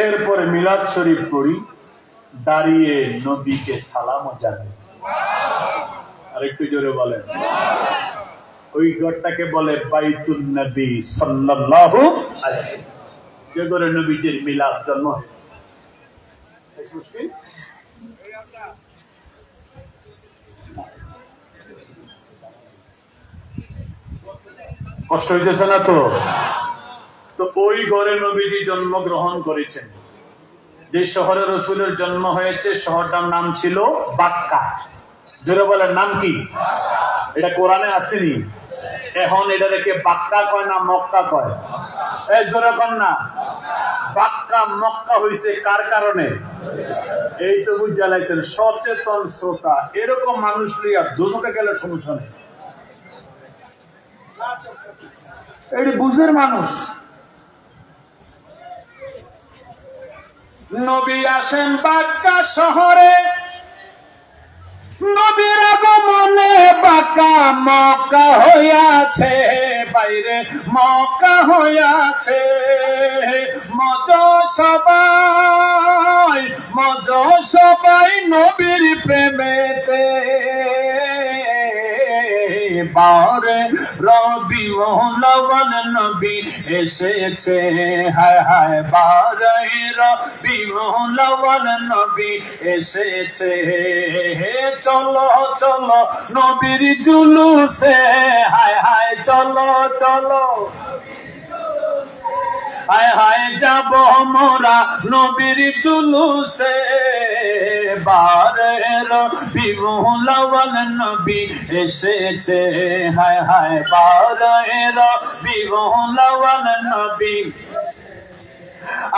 A: এরপরে মিলাদ শরীফ পড়ি, দাঁড়িয়ে নবীকে সালামও জানাই। আর একটু জোরে বলেন। ওই ঘরটাকে বলে বাইতুন নবী সাল্লাল্লাহু আলাইহি, যে ঘরে নবীজির মিলাদ জন্ম হয়েছে। কষ্ট হইতেছে না তো? তো ওই ঘরে নবীজি জন্মগ্রহণ করেছেন। যে শহরে রসুলের জন্ম হয়েছে শহরটার নাম ছিল বাক্কা। জোরে বলেন নাম কি? এটা কোরআনে আসেনি। এখন এটা রেখে বাক্কা কয় না মক্কা কয়? এই জোরে কন না। বাক্কা মক্কা হইছে কার কারণে? এই তো বুঝা লাইছেন। সচেতন শ্রোতা এরকম মানুষ লইয়া দোষকে গেলে সমস্যা নেই। এটি বুঝের মানুষ। নবী আসেন বাক্কা শহরে, নবীর আগমনে বাক্কা মক্কা হইয়াছে, বাইরে মক্কা হইয়াছে। মজ সবাই নবীর প্রেমেতে, বারে রবিউল আউয়াল নবী এসেছে, হায় হায় বারে রবিউল আউয়াল নবী এসেছে। চলো চলো নবীর জুলুসে, হায় হায় চলো চলো, হায় হায় যাব মোরা নবীর জুলুসে। বারে রবিউল আউয়াল নবী এসেছে, হায় হায় বারে রবিউল আউয়াল নবী।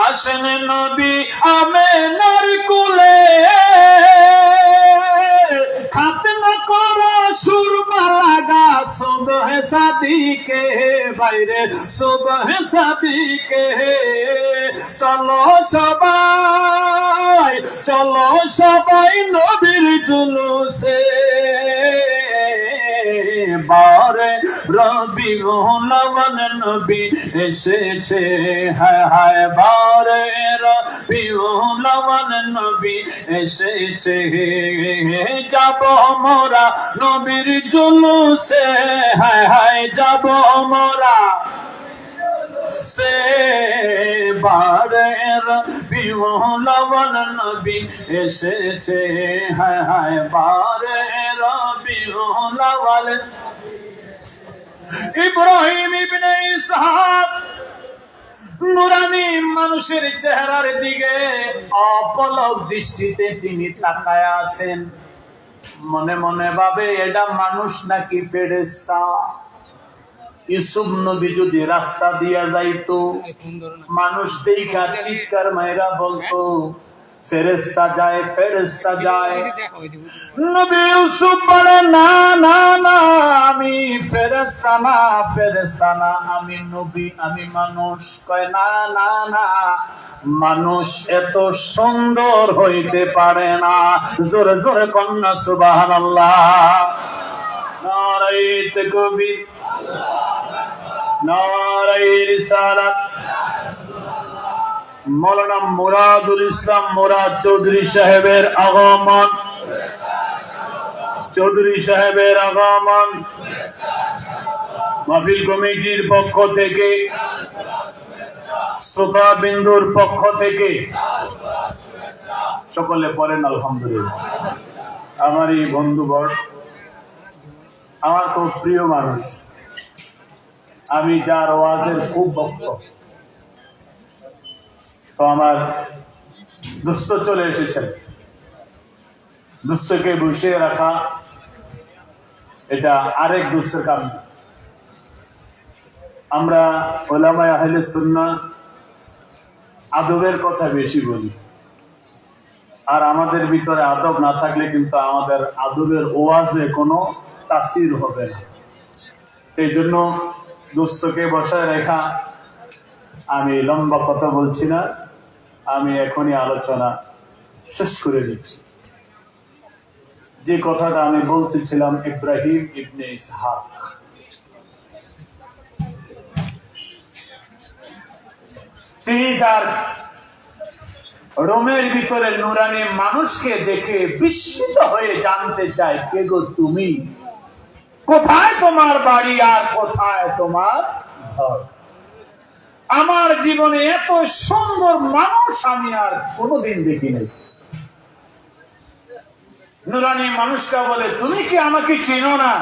A: আসেন নবী আমেনার কুলে, খাতনা করা সুরমা লাগা সুবহে সাদিকে, বাইরে সুবহে সাদিকে। চলো সবাই নবীর জুলুসে, বারে রবিউল আউয়াল নবী এসেছে, হায় হায় বারে রবিউল আউয়াল নবী এসেছে। যাব মোরা নবীর জুলুসে, হায় হায় যাব মোরা সে। বারে রবিউল আউয়াল নবী এসেছে, হায় হায় বারে রবিউল আউয়াল। ইব্রাহিম ইবনে ইসহাক নুরানি মানুষের চেহারার দিকে অপলক দৃষ্টিতে তিনি তাকায় আছেন। মনে মনে ভাবে এটা মানুষ নাকি ফেরেশতা। ইউসুফ নবী যদি রাস্তা দিয়া যাইতো, মানুষ দেখা চিৎকার মাইরা বলতো ফেরেশতা যায়, ফেরেশতা যায়। নবী ইউসুফ বলে না না না, আমি ফেরেশতা না, ফেরেশতা না, আমি নবী, আমি মানুষ। কয় না না না, মানুষ এত সুন্দর হইতে পারে না। জোরে জোরে কন্যা সুবহানাল্লাহ। নারায়ে তাকবীর, নারায়ে রিসালাত। মৌলানা মুরাদুল ইসলাম মুরাদ চৌধুরী সাহেবের আগমন, চৌধুরী সাহেবের আগমন মাহফিল কমিটির পক্ষ থেকে, শ্রোতা বিন্দুর পক্ষ থেকে সকলে পড়েন আলহামদুলিল্লাহ। আমার এই বন্ধুবর, আমার খুব প্রিয় মানুষ, আমি যার ওয়াজের খুব ভক্ত। তো আমার দুস্থ চলে এসেছেন। দুস্থকে বসিয়ে রাখা এটা আরেক দুস্থের কাম। আমরা উলামায়ে আহলে সুন্নাহ আদবের কথা বেশি বলি, আর আমাদের ভিতরে আদব না থাকলে কিন্তু আমাদের আদবের ওয়াজে কোনো তাসির হবে না। এই জন্য দুস্থকে বসায় রেখা। আমি লম্বা কথা বলছি না, আমি এখনই আলোচনা শেষ করে দিচ্ছি। যে কথাটা আমি বলতেছিলাম, ইব্রাহিম ইবনে ইসহাক, তিনি তার রোমের ভিতরে নুরানি মানুষকে দেখে বিস্মিত হয়ে জানতে চায়, কে গো তুমি? কোথায় তোমার বাড়ি আর কোথায় তোমার ঘর? আমার জীবনে এত সুন্দর মানুষ আমি আর কোনোদিন দেখি নাই। নুরানি মানুষটা বলে, তুমি কি আমাকে চিনো না?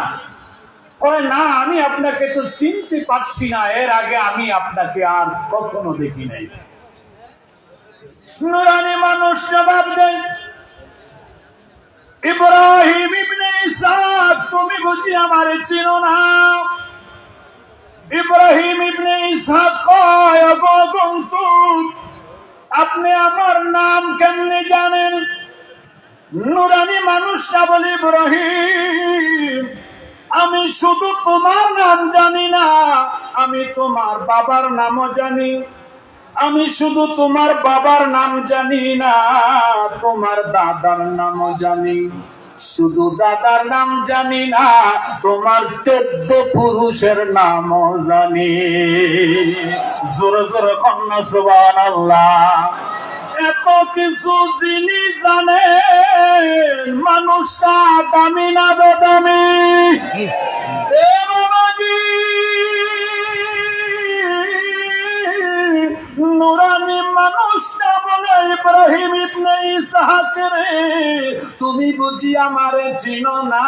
A: বলে, না, আমি আপনাকে তো চিনতে পারছি না, এর আগে আমি আপনাকে আর কখনো দেখি নাই। নুরানি মানুষ জবাব দেন, ইব্রাহিম ইবনে ইসহাক, তুমি বুঝি আমারে চিনো না? ইব্রাহিম ইবনে ইসহাক কয়, ওগো গন্তুর, আপনি আমার নাম কেমনে জানেন? নুরানি মানুষটা বলে, ইব্রাহিম, আমি শুধু তোমার নাম জানি না, আমি তোমার বাবার নামও জানি। আমি শুধু তোমার বাবার নাম জানি না, তোমার দাদার নামও জানি। শুধু দাদার নাম জানি না, তোমার 14 পুরুষের নামও জানি। জোরে জোরে কন্যা সুবহানাল্লাহ। এত কিছু জিনিস জানেন, মানুষটা দামি না বেদামি? নুরানি মানুষটা বলে, ইব্রাহিম ইবনে ইসহাক রে, তুমি বুঝি আমারে চিনো না?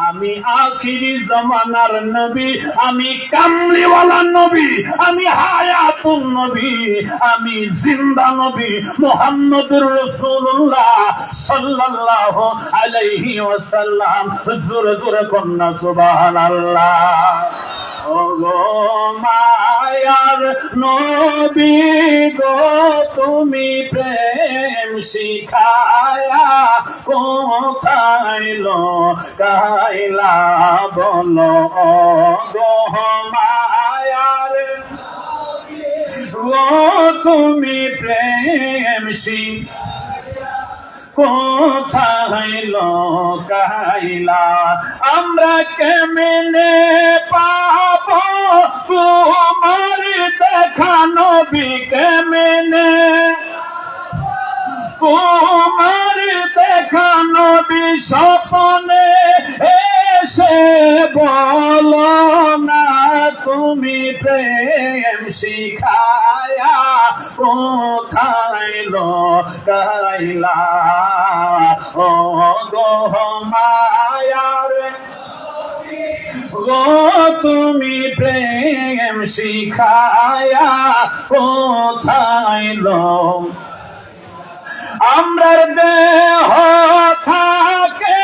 A: আমি আখিরি জামানার নবী, আমি কামলিওয়ালা নবী, আমি হায়াতুন নবী, আমি জিন্দা নবী মুহাম্মদুর রাসূলুল্লাহ সাল্লাল্লাহু আলাইহি ওয়াসাল্লাম। জোরে জোরে কন্যা সুবহানাল্লাহ। ওগো মায়ার নবী গো, তুমি প্রেম শিখায়া কোথায় লুকাইলা বলো? ওগো মায়ার গো, তুমি প্রেম শিখায়া কোথায় লুকাইলা? আমরা কেমনে পাবো তোমার দেখা নবী? কেমনে তোমার দেখা নবী? স্বপ্নে এসে বলো না, তুমি প্রেম শিখায়া কোথায় লুকাইলা? ও গো মায়ার গো, তুমি প্রেম শিখায়া কোথায় লুকাইলা? আমরা দেহ থাকে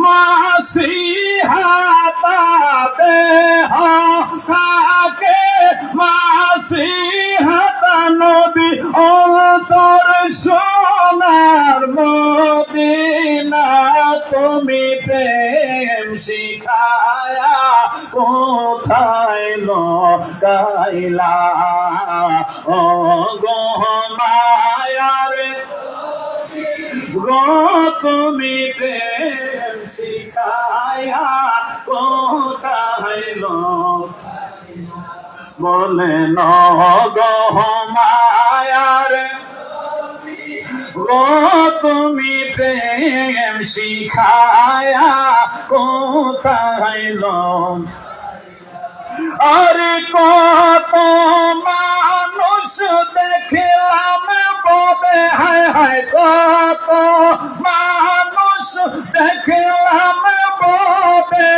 A: মাসিহাতা, দেহ থাকে মাসিহাতা, নবী অন্তর সোনার মদিনা, তুমি প্রেম শিখায়া কোথায় লুকাইলা? ও গো মায়ার গো, তুমি প্রেম শিখায়া কোথায় লুকাইলা? বলে ন গো মায়ার গো, তুমি প্রেম শিখায়া কোথায় লুকাইলা? আরে কত মানুষ দেখলাম ববে, হায় হায়, কত মানুষ দেখলাম ববে,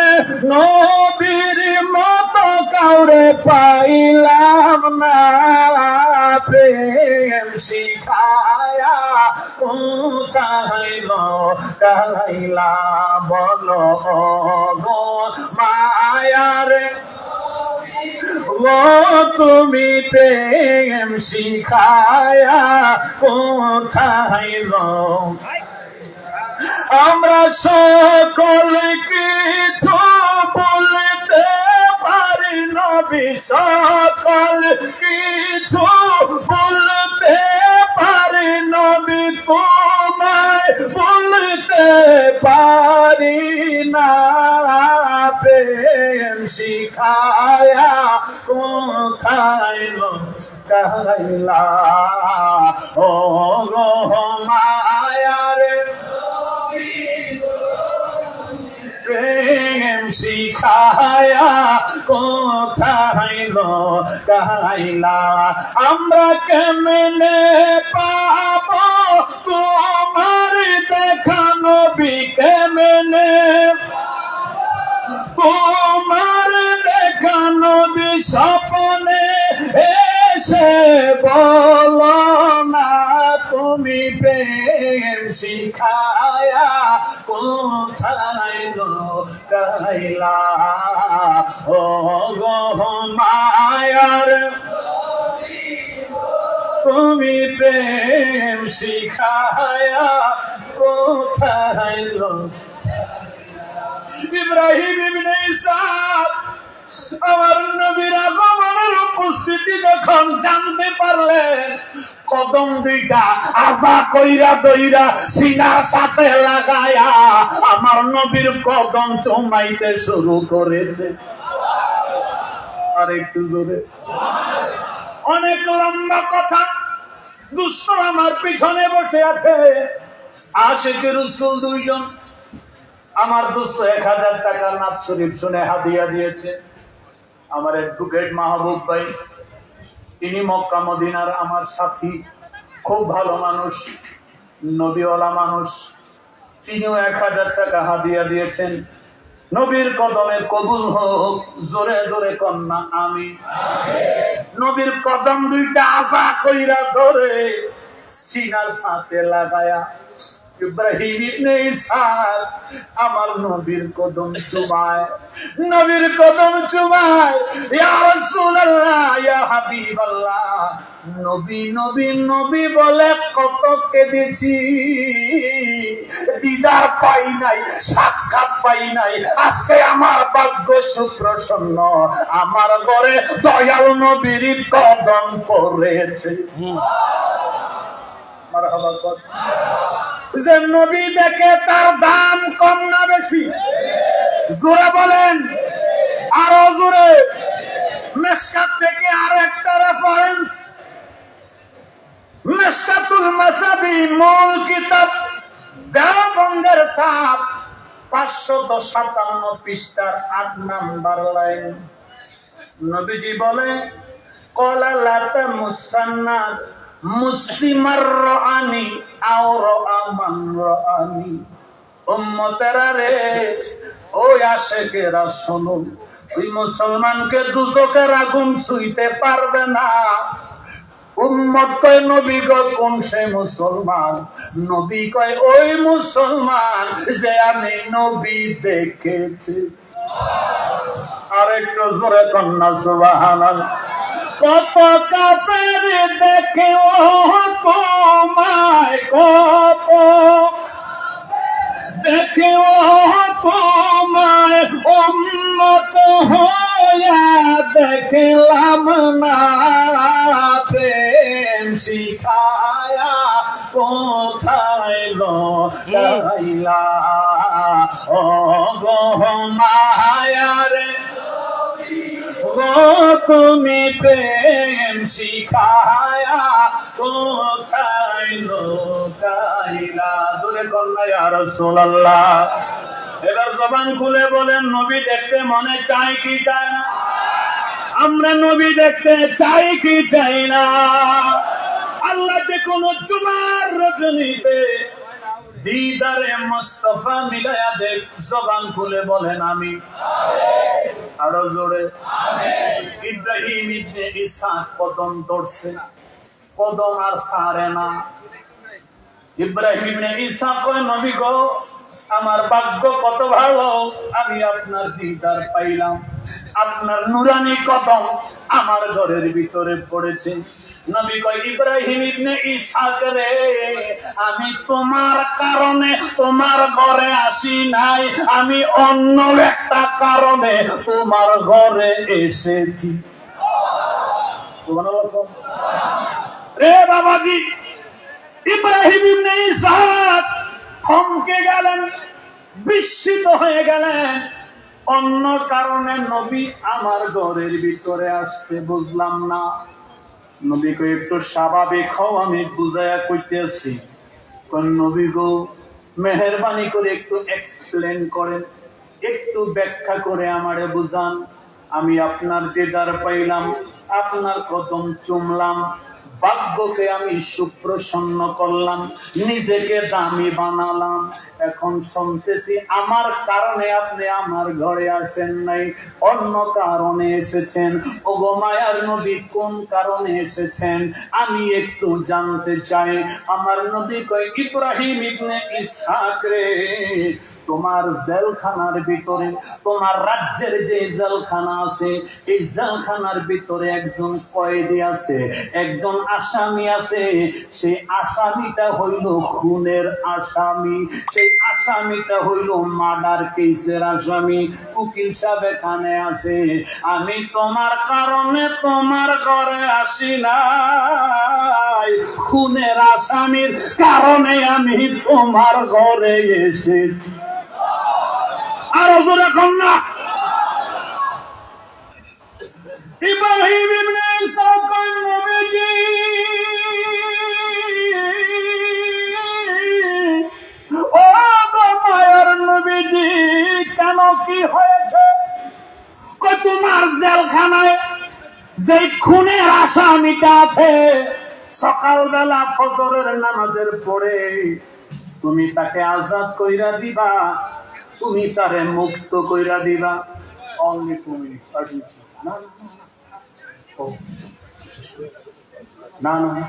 A: নবীর মতো কাউরে পাইলাম না। প্রেম শিখায়া কোথায় লুকাইলা বলো? গো মায়ার ও, তুমি প্রেম শিখায়া কোথায় আমরা সকল কিছু বলতে পারি নবী, সকল কিছু বলতে পারি নবী, তোমায় বলতে পারি না। প্রেম প্রেম শিখায়া কোথায় লুকাইলা ও গো মায়ার প্রেম শিখায়া কোথায় লুকাইলা আমরা কেমনে পাব তোমার দেখা নবী কেমনে তোমার দেখা নবী স্বপ্নে এসে বলো না তুমি প্রেম শিখায়া কোথায় লুকাইলা ও গো মায়ার তুমি প্রেম শিখায়া কোথায় ইব্রাহিম ইবনে ইসহাক আমার নবীর আগমনের উপস্থিতি যখন জানতে পারলেন কদম দুইটা আজা কইরা দইরা সিনার সাথে লাগায়া আমার নবীর কদম চুমাইতে শুরু করেছে। আর একটু জোরে, অনেক লম্বা কথা। দুষ্ট আমার পিছনে বসে আছে আশিকে রাসূল দুইজন। আমার দুস্থ 1000 টাকা নাত শরীফ শুনে হাদিয়া দিয়েছে। আমার অ্যাডভোকেট মাহবুব ভাই, তিনি মক্কা মদিনার আমার সাথী, খুব ভালো মানুষ, নবীওয়ালা মানুষ। তিনিও 1000 টাকা হাদিয়া দিয়েছেন। নবীর কদমে কবুল হোক, জোরে জোরে কন্যা আমি। নবীর কদম দুইটা আজা কইরা ধরে সিনার সাথে লাগায়া ইব্রাহিম ইবনে ইসহাক আমার নবীর কদম চুমায়, নবীর কদম চুমায়। ইয়া রাসূলুল্লাহ, ইয়া হাবিবাল্লাহ, নবী নবী নবী বলে কত কেঁদেছি, দিদার পাই নাই, সাক্ষাৎ পাই নাই। আজকে আমার ভাগ্য সুপ্রসন্ন, আমার ঘরে দয়াল নবীর কদম পড়েছে। মারহাবা কর। যে নবী দেখে তার দাম কম না বেশি? জোরে বলেন, আরো জোরে। মিশকাত থেকে আরো একটা রেফারেন্স, মিশকাতুল মাসাবি মূল কিতাব, দেওবন্দের ছাপ, 557 পৃষ্ঠার 8 নাম্বার লাইন। নবীজি বলে ক্বালা লা তামুসান্না মুসলিমার রাআনি আও রাআ মান রাআনি। উম্মতেরা রে, ওই আশিকেরা শোনো, ওই মুসলমানকে দুজকের আগুন ছুঁইতে পারবে না। উম্মত কয় নবী গো কোন সে মুসলমান? নবী কয় ওই মুসলমান যে আমি নবী দেখেছি। আর একটু জোরে কন্যা সুবহানাল্লাহ। কত কাফের দেখে ও তোমায়, কত দেখে ও তোমায়, উম্মত হইয়া দেখলাম না। প্রেম শিখায়া কোথায় লুকাইলা ও গো মায়ারে, তুমি প্রেম শিখায়া কোথায় লুকাইলা। জোরে কন্যা ইয়া রাসূলুল্লাহ। এবার জবান খুলে বলেন, নবী দেখতে মনে চাই কি চায় না? আমরা নবী দেখতে চাই কি চাই না? আল্লাহ যে কোন জুমার রজনীতে দিদারে মুস্তাফা মিলায়া দেখ। জবান খুলে বলেন আমি, আরো জোরে। ইব্রাহিম ইবনে ইসহাক কদম ধরছে, কদম আর ছাড়ে না। ইব্রাহিম ইবনে ইসহাক কয় নবী গো, আমার ভাগ্য কত ভালো, আমি আপনার দিদার পাইলাম। আপনার নুরানি কদম আমার ঘরের ভিতরে পড়েছে। নবী কয় ইব্রাহিম ইবনে ইসহাক রে, আমি তোমার কারণে তোমার ঘরে আসি নাই, আমি অন্য একটা কারণে তোমার ঘরে এসেছি। রে বাবাজি, ইব্রাহিম ইবনে ইসহাক থমকে গেলেন, বিস্মিত হয়ে গেলেন। অন্য কারণে নবী আমার ঘরের ভিতরে আসতে বুঝলাম না। নবীকে একটু স্বাভাবিক হও, আমি বুঝাইয়া কইতেছি। কোন নবী গো, মেহেরবানি করে একটু এক্সপ্লেন করেন, একটু ব্যাখ্যা করে আমারে বুঝান। আমি আপনার দিদার পাইলাম, আপনার কদম চুমলাম, ভাগ্যকে আমি সুপ্রসন্ন করলাম, নিজেকে দামি বানালাম। এখন শুনতেছি আমার কারণে আপনি আমার ঘরে আসেন নাই, অন্য কারণে এসেছেন। ওগো মায়ার নবী, কোন কারণে এসেছেন আমি একটু জানতে চাই। আমার নবী কয়, ইব্রাহিম ইবনে ইসহাক রে, তোমার জেলখানার ভিতরে, তোমার রাজ্যের যে জেলখানা আছে, এই জেলখানার ভিতরে একজন কয়েদি আছে, একজন আসামি আছে। সেই আসামিটা হইল খুনের আসামি, সেই আসামিটা হইল মার্ডার কেসের আসামি। উকিল সাহেব এখানে আছে। আমি তোমার কারণে তোমার ঘরে আসি নাই, খুনের আসামির কারণে আমি তোমার ঘরে এসেছি। আরো জোরে কর না। ইব্রাহিম ইবনে ইসহাক কয়, নবীজি ও গো মায়ার নবীজি, কেন কি হয়েছে? কয়, তোমার জেলখানায় যে খুনের আসামিটা আছে, সকালবেলা ফজরের নামাজের পরে তুমি তাকে আজাদ কইরা দিবা, তুমি তারে মুক্ত কইরা দিবা। Only 2 minute. না না না,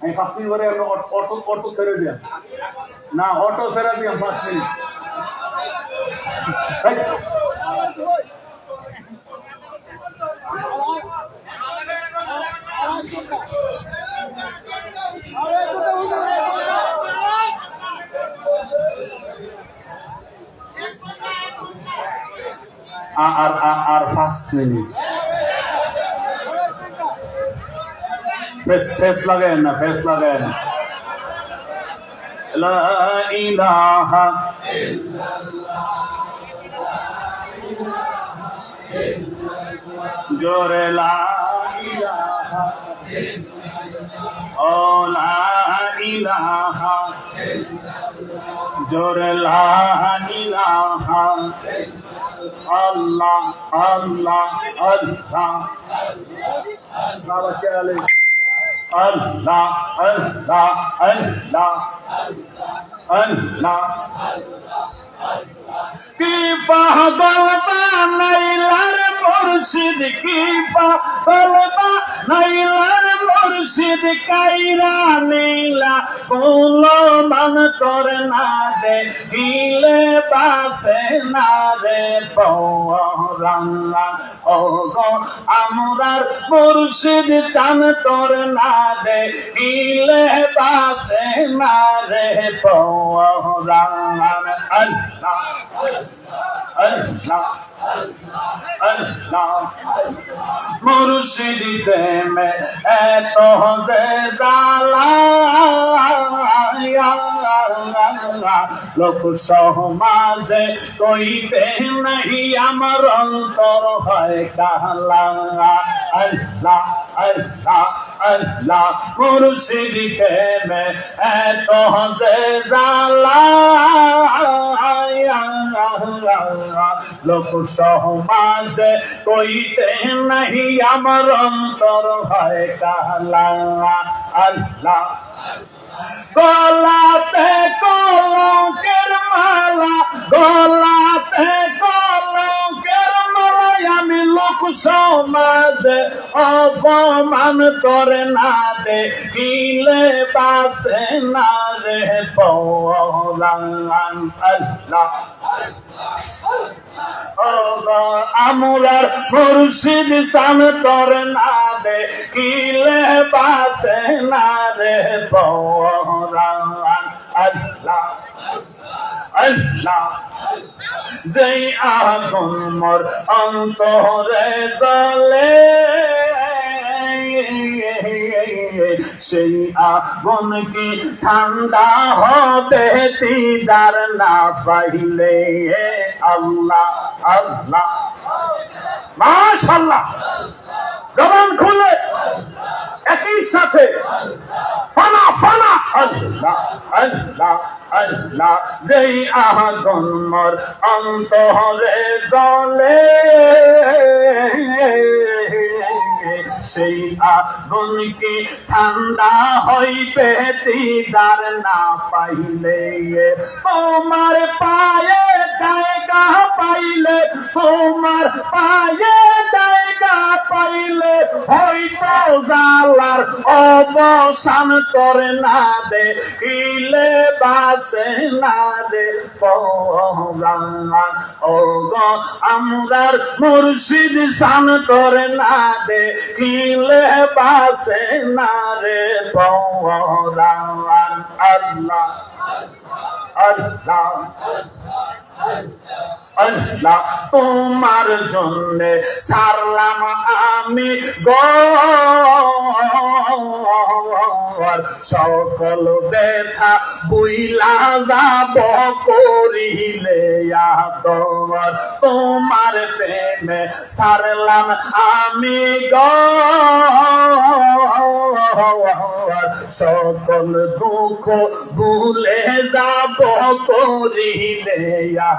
A: আমি 5 মিনিট পরে অটো ছেড়ে দিলাম না, অটো ছেড়ে দিলাম 5 মিনিট। আর 5 মিনিট। ফেস লাগায় না, ফেস লাগায় না। লা ইলাহা জোরে লা ইলাহা, ও লা ইলাহা জোরে লা ইলাহা, আল্লাহ আল্লাহ আল্লাহ, বাবা চলে আল্লাহ আল্লাহ আল্লাহ আল্লাহ। কি পাগল বানাইলার মুর্শিদ, কি পাগল বানাইলার মুর্শিদ, কাইরা নীলা কুলো মান তোর না দে, গিলে পাশে না রে পৌরাঙ্গা। ও গো আমরার মুর্শিদ চান তোর না দে, গিলে পাশে না রে পৌরাঙ্গা। আল্লাহ আল্লাহ আল্লাহ, মুর্শিদ প্রেমে এত জালা, লোক সমাজে কইতে নাহি আমার অন্তর হয় কালা। আল্লাহ আল্লাহ আল্লাহ, মুর্শিদ প্রেমে এত জালা, লোক সমাজে কইতে নাহি আমার অন্তর হয় কালা। আল্লাহ গলাতে কলঙ্কের মালা, গলাতে কলঙ্কের মালা, আমি লোক সমাজে অপমান করে না দে, গিলে বাসে না রে পৌরাঙ্গান। আল্লাহ আমরার মুর্শিদ সান তোর না দে, গিলে বাসে না রে পৌরাঙ্গান। আল্লাহ আল্লাহ, যেই আগুন মোর অন্তরে জ্বলে, সেই আগুন কি ঠান্ডা হবে দিদার না পাইলে? আল্লাহ আল্লাহ মাশাআল্লাহ, জবান খুলে একই সাথে ফানা ফানা আল্লাহ আল্লাহ আল্লাহ। যেই আগুন মোর অন্তরে জ্বলে, সেই আগুন কি ঠান্ডা হইবে দিদার না পাইলে? তোমার পায়ে জায়গা পাইলে, তোমার পায়ে জায়গা পাইলে হয়তো জালার অবসান করে না দেখিলে বাসে না রে পরাণ। ও গো আমরার মুর্শিদ শান করে না দেখিলে বাসে না রে পরাণ। আল্লাহ আল্লাহ আল্লাহ, তোমার জন্য সারলাম আমি ঘর, সকল ব্যথা বুইলা যাব করিলে আদর। তোমার প্রেমে সারলাম আমি ঘর, সকল দুঃখ ভুলে যাব করিলে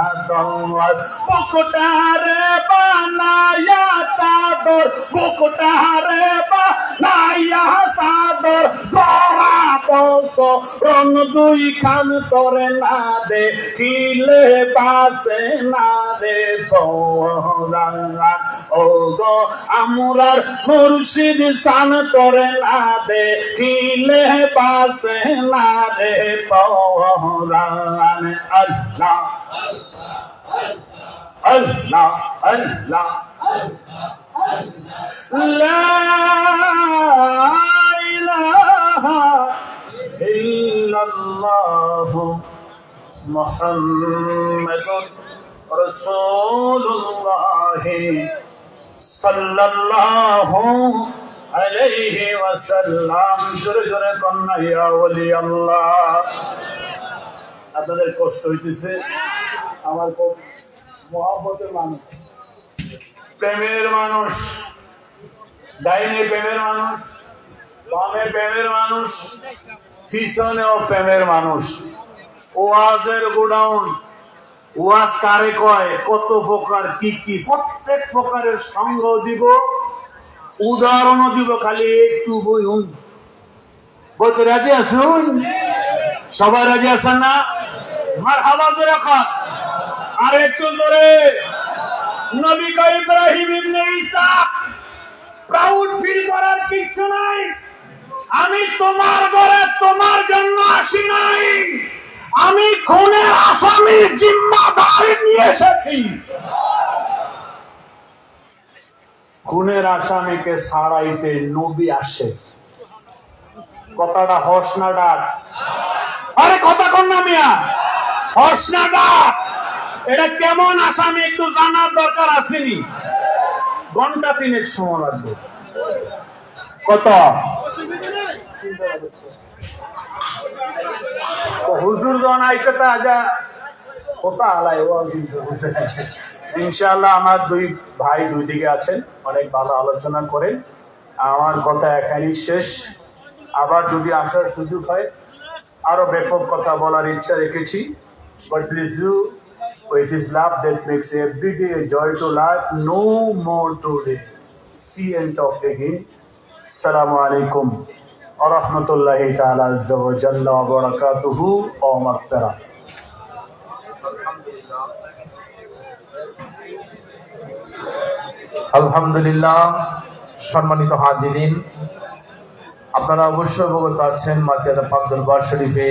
A: আদর। বুকটারে বানায়া চাদর, বুকটারে বানায়া চাদর, জরা বছরণ দুই খান করে না দেখিলে বাসে না রে পরাণ। ও গো আমরার মুর্শিদ শান করে না দেখিলে বাসে না রে পরাণ। আল্লাহ আল্লাহ আল্লাহ লা ইলাহা ইল্লাল্লাহ মুহাম্মাদুর রাসূলুল্লাহ সাল্লাল্লাহু আলাইহি ওয়াসাল্লাম। জোরে জোরে কন্যা ইয়া ওলি আল্লাহ। আপনাদের কষ্ট হইতেছে, আমার খুব মহব্বতের মানুষ, প্রেমের মানুষ, ডাইনে প্রেমের মানুষ, বামে প্রেমের মানুষ, পিছনেও প্রেমের মানুষ। ওয়াজের গোডাউন, ওয়াজ কারে কয়, কত প্রকার কি কি, প্রত্যেক প্রকারের সঙ্গ দিব, উদাহরণও দিব, খালি একটু বই হুন। বলতে রাজি আছেন? সবাই রাজি আছেন না? মারহাবা জোরে খান, আর একটু জোরে। নবী করিম ইব্রাহিম ইবনে ঈসা, প্রাউড ফিল করার কিছু নাই। আমি তোমার ঘরে তোমার জন্য আসি নাই, আমি খুনের আসামির জিম্মাদারি নিয়ে এসেছি। খুনের আসামিকে ছাড়াইতে নবী আসে। কথাটা হস না ডাক? আরে কথা কন না মিয়া, হস না ডাক। এটা কেমন আসামি একটু জানার দরকার আসেনি? ঘন্টা তিনেক সময় লাগবে। কত? হুজুর জন আইতে তা আজা কথা আলাই ও ইনশাআল্লাহ। আমার দুই ভাই দুই দিকে আছেন, অনেক ভালো আলোচনা করেন। আমার কথা এখানেই শেষ। আবার যদি আসার সুযোগ হয় আরো ব্যাপক কথা বলার ইচ্ছা রেখেছি। But please do, it is love that makes every day a joy to life. No more today. See and talk again. Assalamu alaikum wa rahmatullahi ta'ala azza wa jalla wa barakatuhu wa maghfirah.
C: আলহামদুলিল্লাহ। সম্মানিত হাজিরিন, আপনারা অবশ্যই অবগত আছেন মাসিয়াদা পাক দরবার শরীফে